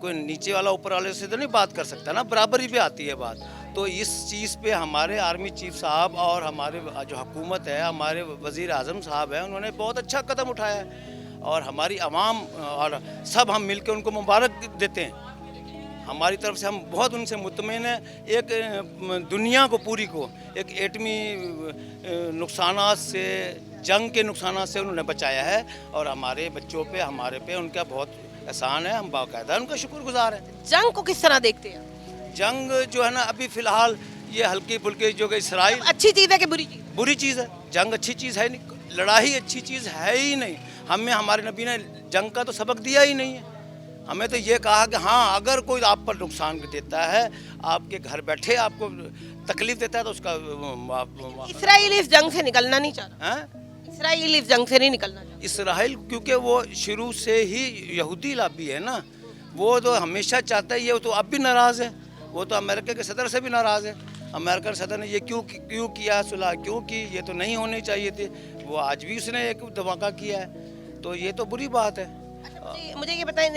कोई नीचे वाला ऊपर वाले से तो नहीं बात कर सकता ना, बराबरी पे आती है बात। तो इस चीज़ पे हमारे आर्मी चीफ साहब और हमारे जो हुकूमत है, हमारे वज़ीर आज़म साहब हैं, उन्होंने बहुत अच्छा कदम उठाया है, और हमारी आवाम और सब हम मिल के उनको मुबारक देते हैं। हमारी तरफ से हम बहुत उनसे मुतमिन हैं। एक दुनिया को पूरी को एक एटमी नुकसानात से, जंग के नुकसानात से उन्होंने बचाया है, और हमारे बच्चों पे, हमारे पे उनका बहुत एहसान है। हम बाकायदा उनका शुक्रगुजार हैं। जंग को किस तरह देखते हैं? जंग जो है ना, अभी फ़िलहाल ये हल्की फुल्की जो कि इसराइल अच्छी चीज़ है कि बुरी चीज़? बुरी चीज़ है। जंग अच्छी चीज़ है नहीं, लड़ाई अच्छी चीज़ है ही नहीं। हमें हमारे नबी ने जंग का तो सबक दिया ही नहीं है। हमें तो ये कहा कि हाँ, अगर कोई आप पर नुकसान देता है, आपके घर बैठे आपको तकलीफ देता है, तो उसका इसराइल इस जंग से निकलना नहीं चाह रहा। हैं? इसराइल इस जंग से नहीं निकलना चाह इसराइल क्योंकि वो शुरू से ही यहूदी लाबी है ना, वो तो हमेशा चाहता है, ये तो अब भी नाराज़ है। वो तो अमेरिका के सदर से भी नाराज़ है। अमेरिकन सदर ने ये क्यों किया, सुलह क्यों की, ये तो नहीं होनी चाहिए थी। वो आज भी उसने एक धमाका किया है, तो ये तो बुरी बात है। मुझे ये बताएं,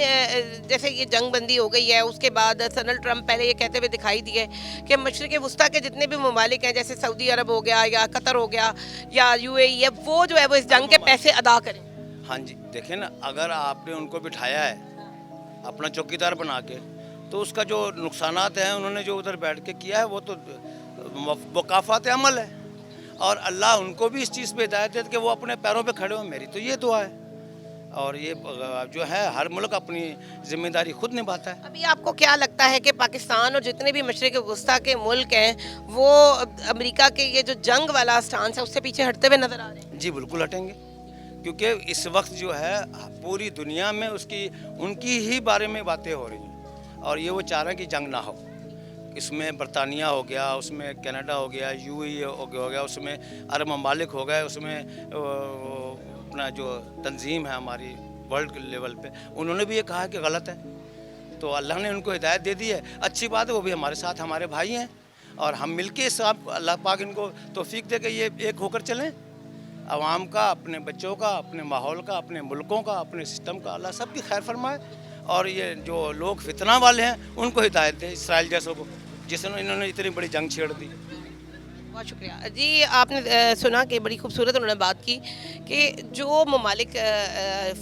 जैसे ये जंग बंदी हो गई है, उसके बाद डोनाल्ड ट्रंप पहले ये कहते हुए दिखाई दिए कि मशरिक़ वस्ता के जितने भी ममालिक हैं, जैसे सऊदी अरब हो गया या कतर हो गया या यूएई है, वो जो है वो इस जंग के पैसे अदा करें। हाँ जी, देखें ना, अगर आपने उनको बिठाया है अपना चौकीदार बना के, तो उसका जो नुकसानात हैं, उन्होंने जो उधर बैठ के किया है, वो तो वकाफ़ात अमल है। और अल्लाह उनको भी इस चीज़ पे हिदायत दे कि वो अपने पैरों पे खड़े हों। मेरी तो ये दुआ है। और ये जो है, हर मुल्क अपनी ज़िम्मेदारी खुद निभाता है। अभी आपको क्या लगता है कि पाकिस्तान और जितने भी मशरिक़ वस्ता के मुल्क हैं, वो अमेरिका के ये जो जंग वाला स्टांस है उससे पीछे हटते हुए नज़र आ रहे हैं? जी बिल्कुल हटेंगे, क्योंकि इस वक्त जो है पूरी दुनिया में उनकी ही बारे में बातें हो रही हैं, और ये वो चाह रहे हैं कि जंग ना हो। इसमें बरतानिया हो गया, उसमें कनाडा हो गया, यूएई हो गया, उसमें अरब ममालिक हो गए, उसमें अपना जो तंजीम है हमारी वर्ल्ड लेवल पे, उन्होंने भी ये कहा कि गलत है। तो अल्लाह ने उनको हिदायत दे दी है, अच्छी बात है। वो भी हमारे साथ हमारे भाई हैं, और हम मिलके सब अल्लाह पाक इनको तौफीक दे के ये एक होकर चलें। आवाम का, अपने बच्चों का, अपने माहौल का, अपने मुल्कों का, अपने सिस्टम का अल्लाह सब की खैर फरमाए। और ये जो लोग फितना वाले हैं, उनको हिदायत दे, इसराइल जैसों को, जिसने इन्होंने इतनी बड़ी जंग छेड़ दी। बहुत शुक्रिया जी। आपने सुना कि बड़ी खूबसूरत उन्होंने बात की कि जो ममालिक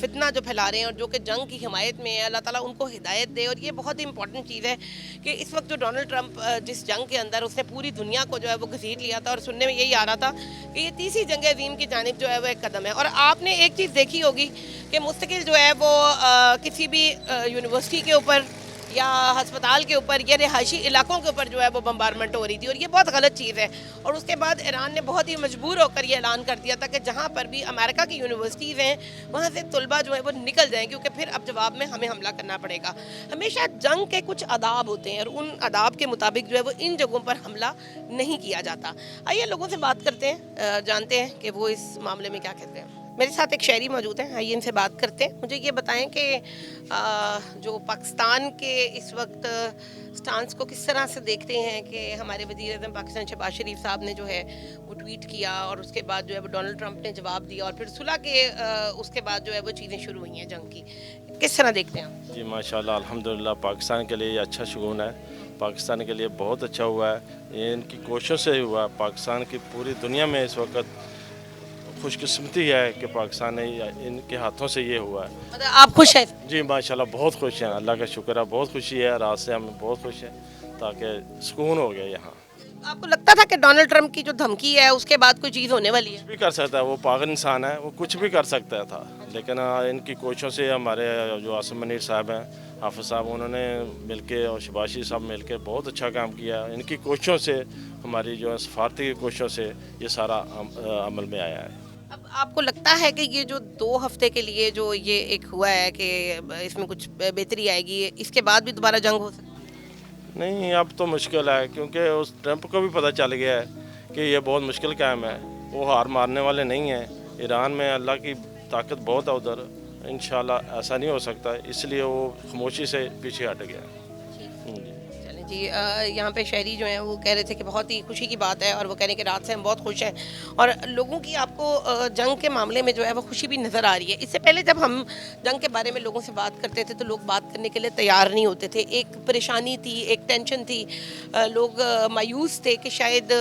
फितना जो फैला रहे हैं और जो कि जंग की हिमायत में है, अल्लाह ताला उनको हिदायत दे। और ये बहुत ही इंपॉर्टेंट चीज़ है कि इस वक्त जो डोनाल्ड ट्रंप जिस जंग के अंदर उसने पूरी दुनिया को जो है वो घसीट लिया था, और सुनने में यही आ रहा था कि ये तीसरी जंग अजीम की जानिब जो है वो एक कदम है। और आपने एक चीज़ देखी होगी कि मुस्तकिल जो है वो किसी भी यूनिवर्सिटी के ऊपर या हस्पताल के ऊपर या रिहायशी इलाकों के ऊपर जो है वो बम्बारमेंट हो रही थी, और ये बहुत गलत चीज़ है। और उसके बाद ईरान ने बहुत ही मजबूर होकर ये ऐलान कर दिया था कि जहाँ पर भी अमेरिका की यूनिवर्सिटीज़ हैं, वहाँ से तलबा जो है वो निकल जाएँ, क्योंकि फिर अब जवाब में हमें हमला करना पड़ेगा। हमेशा जंग के कुछ आदाब होते हैं, और उन आदाब के मुताबिक जो है वो इन जगहों पर हमला नहीं किया जाता। आइए लोगों से बात करते हैं, जानते हैं कि वो इस मामले में क्या कहते हैं। मेरे साथ एक शहरी मौजूद हैं, आइए इनसे बात करते हैं। मुझे ये बताएं कि जो पाकिस्तान के इस वक्त स्टांस को किस तरह से देखते हैं कि हमारे वज़ीर आज़म पाकिस्तान शहबाज शरीफ साहब ने जो है वो ट्वीट किया और उसके बाद जो है वो डोनाल्ड ट्रंप ने जवाब दिया और फिर सुलह के उसके बाद जो है वो चीज़ें शुरू हुई हैं जंग की, किस तरह देखते हैं आप? जी माशाल्लाह अल्हम्दुलिल्लाह, पाकिस्तान के लिए ये अच्छा शगुन है, पाकिस्तान के लिए बहुत अच्छा हुआ है। ये इनकी कोशिशों से ही हुआ। पाकिस्तान की पूरी दुनिया में इस वक्त खुशकिस्मती है कि पाकिस्तान ने इनके हाथों से ये हुआ है। मतलब आप खुश हैं? जी माशाल्लाह बहुत खुश हैं, अल्लाह का शुक्र है, बहुत खुशी है। रात से हम बहुत खुश हैं ताकि सुकून हो गया यहाँ। आपको लगता था कि डोनाल्ड ट्रंप की जो धमकी है उसके बाद कोई चीज़ होने वाली है? कुछ भी कर सकता है, वो पागल इंसान है, वो कुछ भी कर सकता था, लेकिन इनकी कोशिशों से हमारे जो आसिम मनीर साहब हैं, हाफिज़ साहब, उन्होंने मिलके और शहबाज साहब मिलके बहुत अच्छा काम किया। इनकी कोशिशों से, हमारी जो सफारती कोशिशों से ये सारा अमल में आया है। अब आपको लगता है कि ये जो 2 हफ्ते के लिए जो ये एक हुआ है कि इसमें कुछ बेहतरी आएगी, इसके बाद भी दोबारा जंग हो सकती है? नहीं, अब तो मुश्किल है, क्योंकि उस ट्रंप को भी पता चल गया है कि ये बहुत मुश्किल काम है। वो हार मारने वाले नहीं हैं। ईरान में अल्लाह की ताकत बहुत है उधर, इंशाल्लाह ऐसा नहीं हो सकता, इसलिए वो खामोशी से पीछे हट गया। चलें जी, यहाँ पे शहरी जो हैं वो कह रहे थे कि बहुत ही खुशी की बात है और वो कह रहे हैं कि रात से हम बहुत खुश हैं और लोगों की आपको जंग के मामले में जो है वो खुशी भी नज़र आ रही है। इससे पहले जब हम जंग के बारे में लोगों से बात करते थे तो लोग बात करने के लिए तैयार नहीं होते थे, एक परेशानी थी, एक टेंशन थी, लोग मायूस थे कि शायद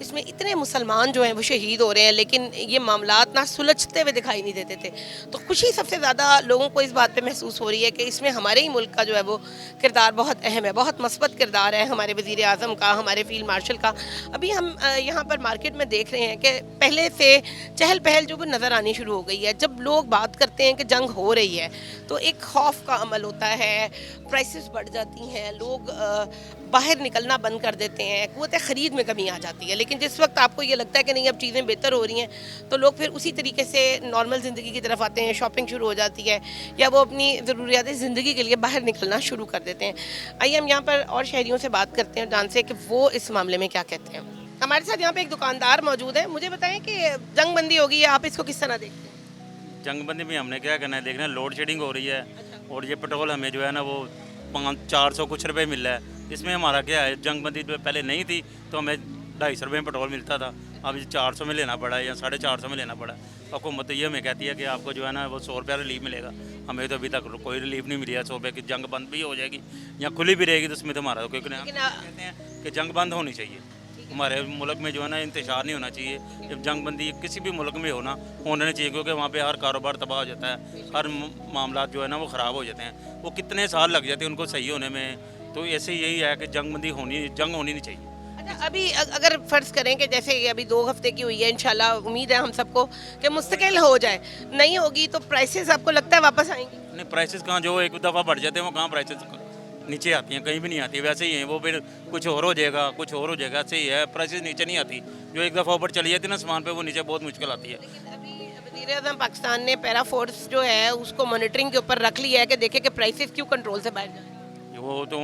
इसमें इतने मुसलमान जो हैं वो शहीद हो रहे हैं, लेकिन ये मामलात ना सुलझते हुए दिखाई नहीं देते थे। तो खुशी सबसे ज़्यादा लोगों को इस बात पर महसूस हो रही है कि इसमें हमारे ही मुल्क का जो है वो किरदार बहुत अहम है, बहुत मस्बत किरदार है हमारे वज़ीर आज़म का, हमारे फील्ड मार्शल का। अभी हम यहाँ पर मार्केट में देख रहे हैं कि पहले से चहल पहल जो वो नज़र आनी शुरू हो गई है। जब लोग बात करते हैं कि जंग हो रही है तो एक खौफ का अमल होता है, प्राइसेस बढ़ जाती हैं, लोग बाहर निकलना बंद कर देते हैं, क़ुव्वत ख़रीद में कमी आ जाती है। लेकिन जिस वक्त आपको ये लगता है कि नहीं अब चीज़ें बेहतर हो रही हैं तो लोग फिर उसी तरीके से नॉर्मल ज़िंदगी की तरफ आते हैं, शॉपिंग शुरू हो जाती है या वो अपनी ज़रूरियात ज़िंदगी के लिए बाहर निकलना शुरू कर देते हैं। आइए हम यहाँ पर और शहरियों से बात करते हैं, जानते हैं कि वो इस मामले में क्या कहते हैं। हमारे साथ यहाँ पे एक दुकानदार मौजूद है। मुझे बताएं कि जंग बंदी होगी, आप इसको किस तरह देखते हैं? जंग बंदी में हमने क्या करना है, देखना है लोड शेडिंग हो रही है और ये पेट्रोल हमें जो है ना वो 500-400 कुछ रुपए मिल रहा है। इसमें हमारा क्या है, जंग बंदी पहले नहीं थी तो हमें 250 रुपये में पेट्रोल मिलता था, अब 400 में लेना पड़ा है या 450 में लेना पड़ा है। हुकूमत तो ये हमें कहती है कि आपको जो है ना वो 100 रुपया रिलीफ मिलेगा, हमें तो अभी तक कोई रिलीफ नहीं मिली है। 100 रुपये की जंग बंद भी हो जाएगी या खुली भी रहेगी तो उसमें तो हमारा क्योंकि कहते हैं कि जंग बंद होनी चाहिए। हमारे मुल्क में जो है ना इंतशार नहीं होना चाहिए। जब जंग बंदी किसी भी मुल्क में होना होना चाहिए, क्योंकि वहाँ पे हर कारोबार तबाह हो जाता है, हर मामला जो है ना वो ख़राब हो जाते हैं, वो कितने साल लग जाते हैं उनको सही होने में। तो ऐसे यही है कि जंग होनी नहीं चाहिए। अच्छा, अभी अगर फ़र्ज़ करें कि जैसे अभी 2 हफ्ते की हुई है, इंशाल्लाह उम्मीद है हम सबको कि मुस्तकिल हो जाए, नहीं होगी तो प्राइसेस आपको लगता है वापस आएंगी? नहीं, प्राइसेस कहाँ, जो एक दफ़ा बढ़ जाते हैं वो कहाँ प्राइसेस नीचे आती हैं, कहीं भी नहीं आती। वैसे ही हैं वो, फिर कुछ और हो जाएगा, कुछ और हो जाएगा, ऐसे ही है, प्राइसेस नीचे नहीं आती। जो एक दफ़ा ऊपर चली जाती है ना सामान पे, वो नीचे बहुत मुश्किल आती है। लेकिन अभी वज़ीर आज़म पाकिस्तान ने पैरा फोर्स जो है उसको मॉनिटरिंग के ऊपर रख लिया है कि देखे कि प्राइसेस क्यों कंट्रोल से बाहर जाए। वो तो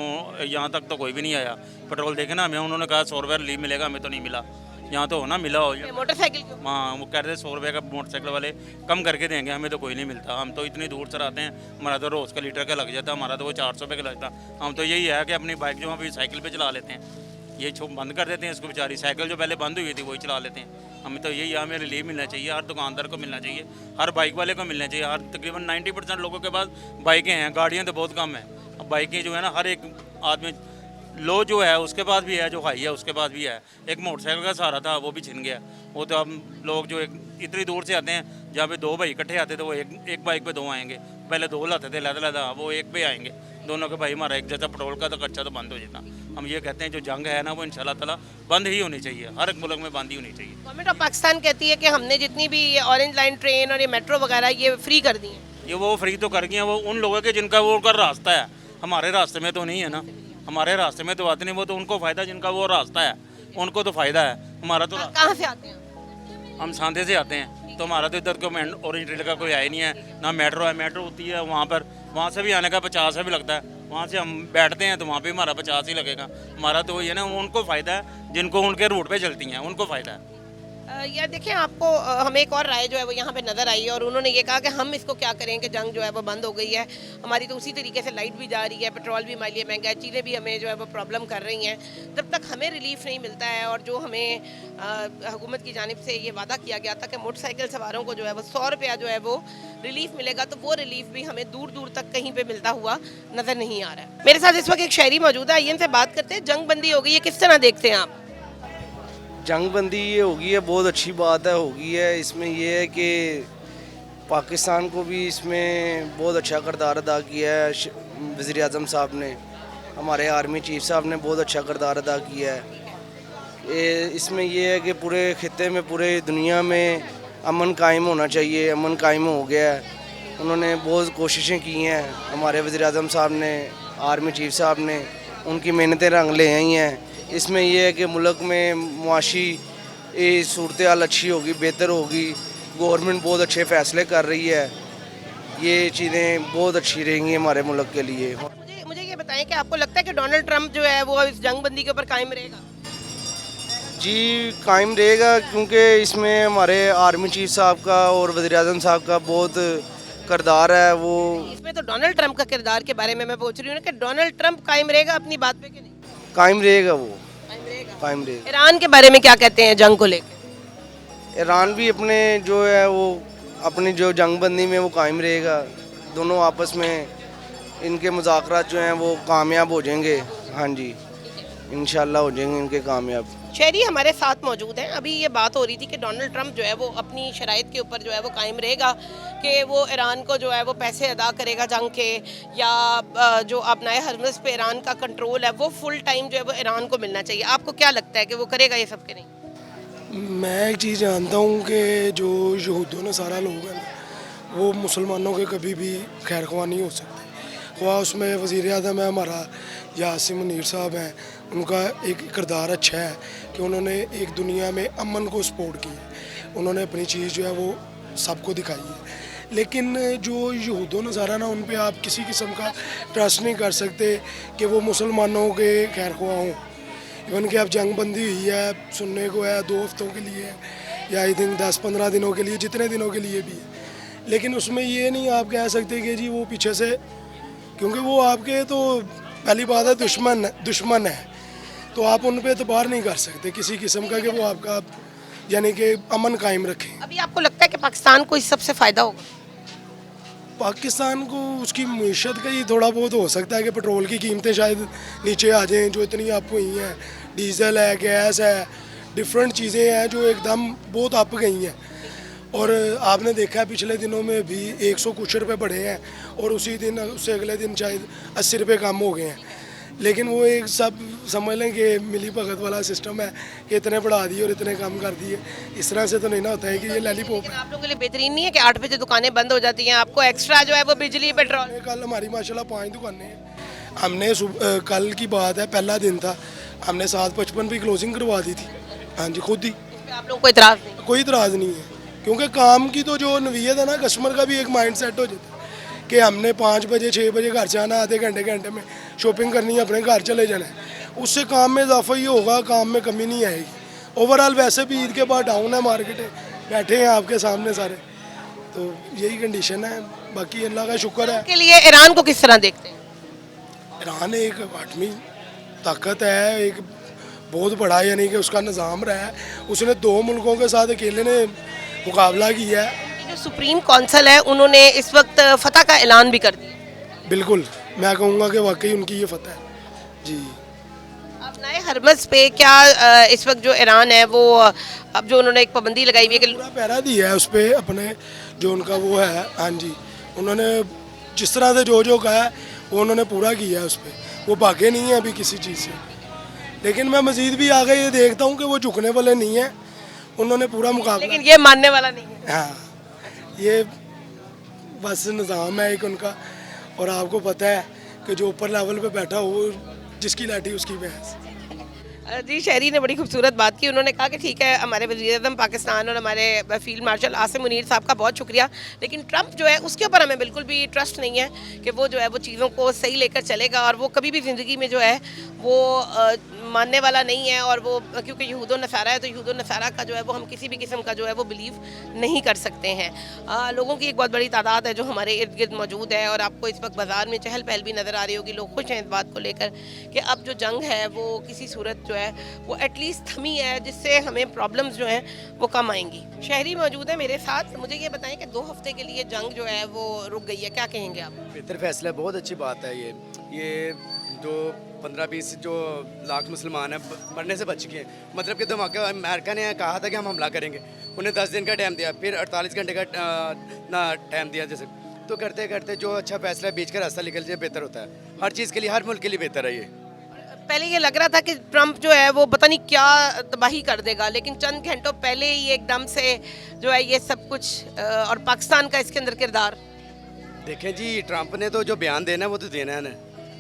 यहाँ तक तो कोई भी नहीं आया। पेट्रोल देखे ना हमें, उन्होंने कहा 100 रुपये रिलीफ मिलेगा, हमें तो नहीं मिला। यहाँ तो होना मिला हो, मोटरसाइकिल हाँ वो कह रहे थे 100 रुपये का मोटरसाइकिल वाले कम करके देंगे, हमें तो कोई नहीं मिलता। हम तो इतनी दूर से आते हैं, हमारा तो रोज़ का लीटर का लग जाता, हमारा तो वो 400 रुपये का लगता। हम तो यही है कि अपनी बाइक जो अभी साइकिल पे चला लेते हैं, ये बंद कर देते हैं इसको, बेचारी साइकिल जो पहले बंद हुई थी वही चला लेते हैं। हमें तो यही हमें रिलीफ मिलना चाहिए, हर दुकानदार को मिलना चाहिए, हर बाइक वाले को मिलना चाहिए। हर तकरीबन 90% लोगों के पास बाइकें हैं, गाड़ियाँ तो बहुत कम हैं। अब बाइकें जो है ना हर एक आदमी, लो जो है उसके पास भी है, जो हाई है उसके पास भी है। एक मोटरसाइकिल का सहारा था वो भी छिन गया। वो तो अब लोग जो इतनी दूर से आते हैं, जहाँ पे 2 भाई इकट्ठे आते थे वो एक बाइक पे 2 आएंगे, पहले 2 लाते थे लहदा, वो एक पे आएंगे, दोनों के भाई हमारा एक जैसा पेट्रोल का तो खर्चा तो बंद हो जाता। हम ये कहते हैं जो जंग है ना वो इंशाल्लाह ताला बंद ही होनी चाहिए, हर एक मुल्क में बंद ही होनी चाहिए। गवर्नमेंट ऑफ पाकिस्तान कहती है कि हमने जितनी भी ऑरेंज लाइन ट्रेन और ये मेट्रो वगैरह ये फ्री कर दी है। ये वो फ्री तो कर गई हैं, वो उन लोगों के जिनका वो उनका रास्ता है, हमारे रास्ते में तो नहीं है ना, हमारे रास्ते में तो आते नहीं, वो तो उनको फ़ायदा, जिनका वो रास्ता है उनको तो फ़ायदा है। हमारा तो कहाँ से आते हैं? हम सांधे से आते हैं, तो हमारा तो इधर को ऑरेंज ट्रेन का कोई आया नहीं है, ना मेट्रो है। मेट्रो होती है वहाँ पर, वहाँ से भी आने का 50 भी लगता है, वहाँ से हम बैठते हैं तो वहाँ पे हमारा 50 ही लगेगा। हमारा तो ये ना उनको फ़ायदा है, जिनको उनके रूट पे चलती हैं उनको फ़ायदा है। या देखिए आपको हमें एक और राय जो है वो यहाँ पे नज़र आई है और उन्होंने ये कहा कि हम इसको क्या करें कि जंग जो है वो बंद हो गई है, हमारी तो उसी तरीके से लाइट भी जा रही है, पेट्रोल भी हमारे लिए महंगा है, चीज़ें भी हमें जो है वो प्रॉब्लम कर रही हैं। जब तक हमें रिलीफ नहीं मिलता है और जो हमें हुकूमत की जानिब से ये वादा किया गया था कि मोटरसाइकिल सवारों को जो है वो 100 रुपया जो है वो रिलीफ मिलेगा, तो वो रिलीफ भी हमें दूर दूर तक कहीं पे मिलता हुआ नज़र नहीं आ रहा है। मेरे साथ इस वक्त एक शायरी मौजूद है, आइए इनसे बात करते हैं। जंग बंदी हो गई है, किस तरह देखते हैं आप? जंग बंदी ये होगी है, बहुत अच्छी बात है, होगी है। इसमें ये है कि पाकिस्तान को भी इसमें बहुत अच्छा किरदार अदा किया है वज़ीर आज़म साहब ने, हमारे आर्मी चीफ साहब ने बहुत अच्छा किरदार अदा किया है। इसमें ये है कि पूरे खित्ते में, पूरे दुनिया में अमन कायम होना चाहिए, अमन कायम हो गया है। उन्होंने बहुत कोशिशें की हैं, हमारे वज़ीर आज़म साहब ने, आर्मी चीफ साहब ने, उनकी मेहनतें रंग ले आई हैं। इसमें यह है कि मुल्क में मुआशी सूरत हाल अच्छी होगी, बेहतर होगी, गवर्नमेंट बहुत अच्छे फ़ैसले कर रही है, ये चीज़ें बहुत अच्छी रहेंगी हमारे मुल्क के लिए। मुझे ये बताएं कि आपको लगता है कि डोनाल्ड ट्रंप जो है वो इस जंग बंदी के ऊपर कायम रहेगा? जी कायम रहेगा, क्योंकि इसमें हमारे आर्मी चीफ साहब का और वज़ीर आज़म साहब का बहुत किरदार है। वो इसमें तो डोनाल्ड ट्रंप का किरदार के बारे में मैं पूछ रही हूँ कि डोनाल्ड ट्रंप कायम रहेगा अपनी बात पे कि नहीं? कायम रहेगा, वो कायम रहेगा। ईरान के बारे में क्या कहते हैं जंग को लेकर? ईरान भी अपने जो है वो अपनी जो जंग बंदी में वो कायम रहेगा। दोनों आपस में इनके मुज़ाकरात जो हैं वो कामयाब हो जाएंगे। हाँ जी, इंशाल्लाह हो जाएंगे इनके कामयाब। शहरी हमारे साथ मौजूद हैं। अभी ये बात हो रही थी कि डोनाल्ड ट्रंप जो है वो अपनी शराइत के ऊपर जो है वो कायम रहेगा कि वो ईरान को जो है वो पैसे अदा करेगा जंग के, या जो अपनाए हरमज़ पे ईरान का कंट्रोल है वो फुल टाइम जो है वो ईरान को मिलना चाहिए। आपको क्या लगता है कि वो करेगा ये सब के नहीं? मैं एक चीज़ जानता हूँ कि जो यहूद नसारा लोग हैं ना, वो मुसलमानों के कभी भी खैर ख्वाह नहीं हो सकते। वहाँ उसमें वज़ीर आज़म है हमारा या आसिम मुनीर साहब हैं, उनका एक किरदार अच्छा है कि उन्होंने एक दुनिया में अमन को सपोर्ट किया, उन्होंने अपनी चीज़ जो है वो सबको दिखाई है। लेकिन जो यहूद नसारा ना, उन पे आप किसी किस्म का ट्रस्ट नहीं कर सकते कि वो मुसलमानों के खैर ख्वाह हों। इवन कि अब जंग बंदी हुई है, सुनने को है 2 हफ्तों के लिए या आई थिंक 10-15 दिनों के लिए, जितने दिनों के लिए भी है, लेकिन उसमें ये नहीं आप कह सकते कि जी वो पीछे से, क्योंकि वो आपके तो पहली बात है दुश्मन है, तो आप उन पर एतबार नहीं कर सकते किसी किस्म का कि वो आपका यानी कि अमन कायम रखें। अभी आपको लगता है कि पाकिस्तान को इस सबसे फ़ायदा होगा? पाकिस्तान को उसकी मीशत का ही थोड़ा बहुत हो सकता है कि पेट्रोल की कीमतें शायद नीचे आ जाएं, जो इतनी अप हुई हैं, डीज़ल है, गैस है, डिफरेंट चीज़ें हैं जो एकदम बहुत अप गई हैं। और आपने देखा है पिछले दिनों में भी 100 कुछ रुपये बढ़े हैं और उसी दिन उससे अगले दिन शायद 80 रुपये कम हो गए हैं। लेकिन वो एक सब समझ लें कि मिली भगत वाला सिस्टम है कि इतने बढ़ा दिए और इतने कम कर दिए, इस तरह से तो नहीं ना होता है कि ये लैलीपॉप है। आप लोगों के लिए बेहतरीन नहीं है कि 8 बजे दुकानें बंद हो जाती हैं, आपको एक्स्ट्रा जो है वो बिजली पेट्रोल? कल हमारी माशाल्लाह 5 दुकानें हैं। हमने कल की बात है, पहला दिन था, हमने 7:55 भी क्लोजिंग करवा दी थी। हाँ जी, खुद ही। आप लोगों को इतराज़ नहीं? कोई इतराज़ नहीं है, क्योंकि काम की तो जो नवीयत है ना, कस्टमर का भी एक माइंड सेट हो जाता है कि हमने 5 बजे 6 बजे घर से आना, आधे घंटे में शॉपिंग करनी है, अपने घर चले जाना है, उससे काम में इजाफा ही होगा, काम में कमी नहीं आएगी। ओवरऑल वैसे भी ईद के बाद डाउन है मार्केट, बैठे हैं आपके सामने सारे, तो यही कंडीशन है। बाकी अल्लाह का शुक्र है। के लिए ईरान को किस तरह देखते हैं? ईरान एक आठवीं ताकत है, एक बहुत बड़ा यानी कि उसका निज़ाम रहा है, उसने 2 मुल्कों के साथ अकेले ने मुकाबला किया है। जो सुप्रीम कौंसिल है उन्होंने इस वक्त फतह का ऐलान भी कर दिया। बिल्कुल, मैं कहूँगा कि वाकई उनकी ये फतह है जी। अब नए हरमज़ पे क्या इस वक्त जो ईरान है वो अब जो उन्होंने एक पाबंदी लगाई हुई है कि पूरा पैरा दिया है उस पर अपने, जो उनका वो है, हाँ जी, उन्होंने जिस तरह से जो कहा है वो उन्होंने पूरा किया है उस पर, वो भागे नहीं है अभी किसी चीज़ से। लेकिन मैं मज़ीद भी आगे ये देखता हूँ कि वो झुकने वाले नहीं हैं, उन्होंने पूरा मुकाबला, लेकिन ये मानने वाला नहीं है। हाँ, ये बस निज़ाम है एक उनका, और आपको पता है कि जो ऊपर लेवल पे बैठा हो जिसकी लाठी उसकी भैंस। जी, शहरी ने बड़ी खूबसूरत बात की। उन्होंने कहा कि ठीक है, हमारे वज़ीर-ए-आज़म पाकिस्तान और हमारे फील्ड मार्शल आसिम मुनीर साहब का बहुत शुक्रिया, लेकिन ट्रंप जो है उसके ऊपर हमें बिल्कुल भी ट्रस्ट नहीं है कि वो जो है वो चीज़ों को सही लेकर चलेगा, और वो कभी भी ज़िंदगी में जो है वो मानने वाला नहीं है। और वो क्योंकि यहूद नसारा है, तो यहूद नसारा का जो है वो हम किसी भी किस्म का जो है वो बिलीव नहीं कर सकते हैं। लोगों की एक बहुत बड़ी तादाद है जो हमारे इर्द गिर्द मौजूद है, और आपको इस वक्त बाज़ार में चहल पहल भी नज़र आ रही होगी। लोग खुश हैं इस बात को लेकर कि अब जो जंग है वो किसी सूरत जो है वो एटलीस्ट थमी है, जिससे हमें प्रॉब्लम्स जो हैं वो कम आएंगी। शहरी मौजूद है मेरे साथ। मुझे ये बताएं कि 2 हफ्ते के लिए जंग जो है वो रुक गई है, क्या कहेंगे आप? बेहतर फैसला है, बहुत अच्छी बात है ये जो 15-20 जो लाख मुसलमान हैं मरने से बच गए। मतलब कि धमाका अमेरिका ने कहा था कि हम हमला करेंगे, उन्हें 10 दिन का टाइम दिया, फिर 48 घंटे का टाइम दिया, जैसे तो करते करते जो अच्छा फैसला बीच का रास्ता निकल जाए बेहतर होता है। हर चीज़ के लिए, हर मुल्क के लिए बेहतर है ये। पहले ये लग रहा था कि ट्रंप जो है वो पता नहीं क्या तबाही कर देगा, लेकिन चंद घंटों पहले ही एकदम से जो है ये सब कुछ, और पाकिस्तान का इसके अंदर किरदार। देखें जी, ट्रंप ने तो जो बयान देना है वो तो देना है ना,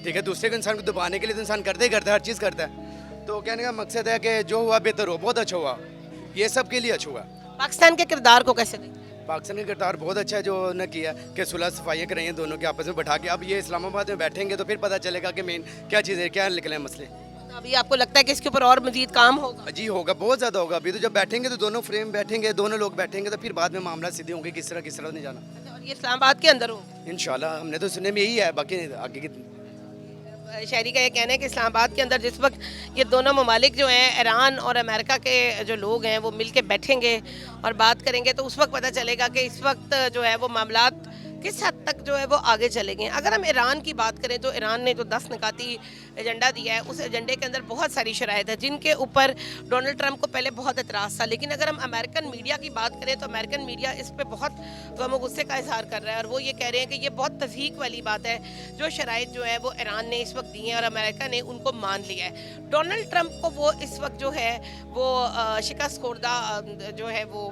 ठीक है। दूसरे को इंसान को दबाने के लिए तो इंसान करते ही करता है, हर चीज़ करता है। तो कहने का मकसद है कि जो हुआ बेहतर हो, बहुत अच्छा हुआ, ये सब के लिए अच्छा हुआ। पाकिस्तान के किरदार को कैसे देखें? पाकिस्तान का किरदार बहुत अच्छा है जो उन्होंने किया कि सुलह सफाइयाँ कराई हैं दोनों के आपस में बैठा के। अब ये इस्लामाबाद में बैठेंगे तो फिर पता चलेगा कि मेन क्या चीज़ है, क्या निकले मसले। अभी आपको लगता है कि इसके ऊपर और मजीद काम होगा? जी होगा, बहुत ज़्यादा होगा। अभी तो जब बैठेंगे तो दोनों फ्रेम बैठेंगे, दोनों लोग बैठेंगे, तो फिर बाद में मामला सीधे होंगे किस तरह नहीं जाना। और ये इस्लामाबाद के अंदर हो? इंशाल्लाह, हमने तो सुनने में यही है, बाकी आगे की शहरी का ये कहना है कि इस्लामाबाद के अंदर जिस वक्त ये दोनों ममालिक जो हैं, ईरान और अमेरिका के जो लोग हैं, वो मिल के बैठेंगे और बात करेंगे, तो उस वक्त पता चलेगा कि इस वक्त जो है वो मामलात किस हद तक जो है वो आगे चलेंगे। अगर हम ईरान की बात करें तो ईरान ने जो 10 निकाती एजेंडा दिया है, उस एजेंडे के अंदर बहुत सारी शराइत है जिनके ऊपर डोनाल्ड ट्रंप को पहले बहुत एतराज़ था। लेकिन अगर हम अमेरिकन मीडिया की बात करें तो अमेरिकन मीडिया इस पर बहुत गम गुस्से का इजहार कर रहा है, और वो ये कह रहे हैं कि ये बहुत तज़हीक वाली बात है जो शराइत जो है वो ईरान ने इस वक्त दी हैं और अमेरिका ने उनको मान लिया है। डोनाल्ड ट्रंप को वो इस वक्त जो है वो शिकस्त खुर्दा जो है वो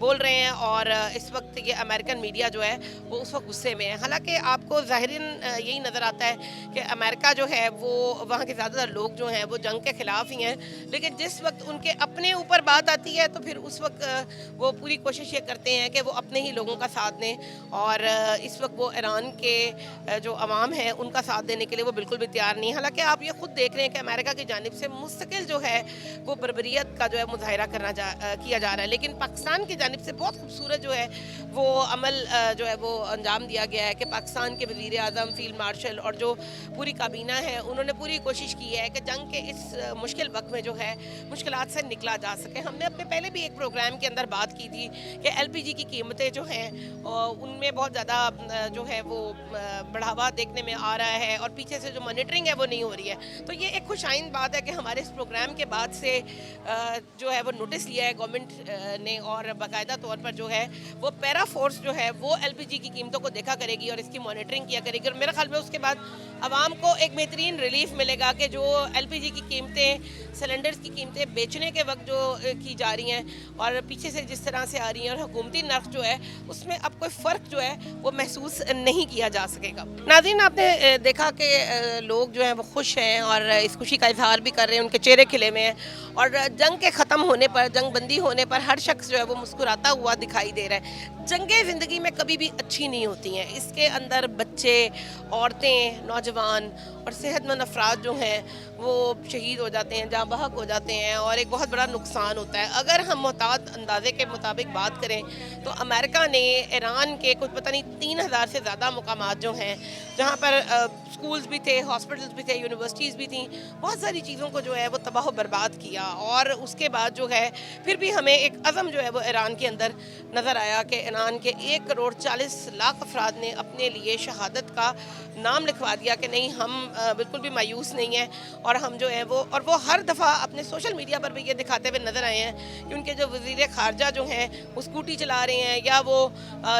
बोल रहे हैं, और इस वक्त ये अमेरिकन मीडिया जो है वो उस वक्त गुस्से में है। हालांकि आपको ज़ाहिरन यही नज़र आता है कि अमेरिका जो है वो वहाँ के ज़्यादातर लोग जो हैं वो जंग के ख़िलाफ़ ही हैं, लेकिन जिस वक्त उनके अपने ऊपर बात आती है तो फिर उस वक्त वो पूरी कोशिश ये करते हैं कि वो अपने ही लोगों का साथ दें, और इस वक्त वो ईरान के जो अवाम है उनका साथ देने के लिए वो बिल्कुल भी तैयार नहीं। हालाँकि आप ये ख़ुद देख रहे हैं कि अमेरिका की जानिब से मुस्तकिल जो है वो बर्बरियत का जो है मुजाहिरा किया जा रहा है, लेकिन पाकिस्तान की जानिब से बहुत खूबसूरत जो है वो अमल जो है वो अंजाम दिया गया है कि पाकिस्तान के वज़ीर आज़म, फील्ड मार्शल और जो पूरी काबीना है उन्होंने पूरी कोशिश की है कि जंग के इस मुश्किल वक्त में जो है मुश्किलात से निकला जा सके। हमने अपने पहले भी एक प्रोग्राम के अंदर बात की थी कि LPG की कीमतें जो हैं उनमें बहुत ज़्यादा जो है वो बढ़ावा देखने में आ रहा है, और पीछे से जो मॉनिटरिंग है वो नहीं हो रही है। तो ये एक खुशाइन बात है कि हमारे इस प्रोग्राम के बाद से जो है वो नोटिस लिया है गवर्नमेंट ने, और बाकायदा तौर पर जो है वो पैरा फोर्स जो है वो LPG की कीमतों को देखा करेगी और इसकी मॉनिटरिंग किया करेगी, और मेरे ख्याल में उसके बाद आवाम को एक बेहतरीन रिलीफ मिलेगा कि जो LPG की कीमतें, सिलेंडर्स की कीमतें बेचने के वक्त जो की जा रही हैं और पीछे से जिस तरह से आ रही हैं, और हुकूमती नर्ख जो है उसमें अब कोई फ़र्क जो है वो महसूस नहीं किया जा सकेगा। नाज़रीन, आपने देखा कि लोग जो हैं वो खुश हैं और इस खुशी का इजहार भी कर रहे हैं, उनके चेहरे खिले हुए हैं, और जंग के ख़त्म होने पर, जंग बंदी होने पर हर शख्स जो है वो मुस्कुराता हुआ दिखाई दे रहा है। जंगें ज़िंदगी में कभी भी अच्छी नहीं होती हैं, इसके अंदर बच्चे, औरतें, नौजवान और सेहतमंद अफराद जो हैं वो शहीद हो जाते हैं, जाँ बहक हो जाते हैं, और एक बहुत बड़ा नुकसान होता है। अगर हम मुताद अंदाजे के मुताबिक बात करें तो अमेरिका ने ईरान के कुछ पता नहीं 3000 से ज़्यादा मुकामात जो हैं जहाँ पर स्कूल्स भी थे, हॉस्पिटल्स भी थे, यूनिवर्सिटीज़ भी थी, बहुत सारी चीज़ों को जो है वो तबाह व बर्बाद किया, और उसके बाद जो है फिर भी हमें एक अज़म जो है वो ईरान के अंदर नज़र आया कि ईरान के 1,40,00,000 अफराद ने अपने लिए शहादत का नाम लिखवा दिया कि नहीं, हम बिल्कुल भी मायूस नहीं हैं, और हम जो है वो हर दफ़ा अपने सोशल मीडिया पर भी ये दिखाते हुए नज़र आए हैं कि उनके जो वज़ीर ख़ारजा जो हैं वो स्कूटी चला रहे हैं या वो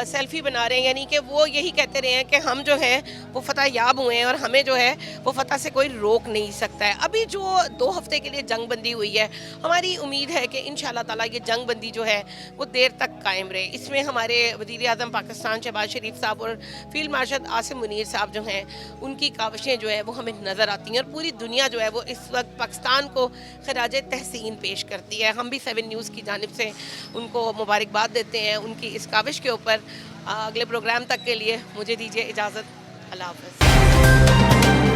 सेल्फ़ी बना रहे हैं, यानी कि वो यही कहते रहे हैं कि हम जो हैं वो फ़तह याब हुए हैं और हमें जो है वो फ़तह से कोई रोक नहीं सकता है। अभी जो 2 हफ्ते के लिए जंग बंदी हुई है, हमारी उम्मीद है कि इंशाअल्लाह ताला ये जंग बंदी जो है वो देर तक कायम रहे। इसमें हमारे वज़ीर आज़म पाकिस्तान बलूचिस्तान शहबाज शरीफ साहब और फील्ड मार्शल आसिम मुनीर साहब जो हैं, उनकी काविशें जो है वो हमें नज़र आती हैं और पूरी दुनिया जो है वो इस वक्त पाकिस्तान को खराज तहसीन पेश करती है। हम भी 7 न्यूज़ की जानिब से उनको मुबारकबाद देते हैं उनकी इस काविश के ऊपर। अगले प्रोग्राम तक के लिए मुझे दीजिए इजाज़त। अल्लाह हाफ़िज़।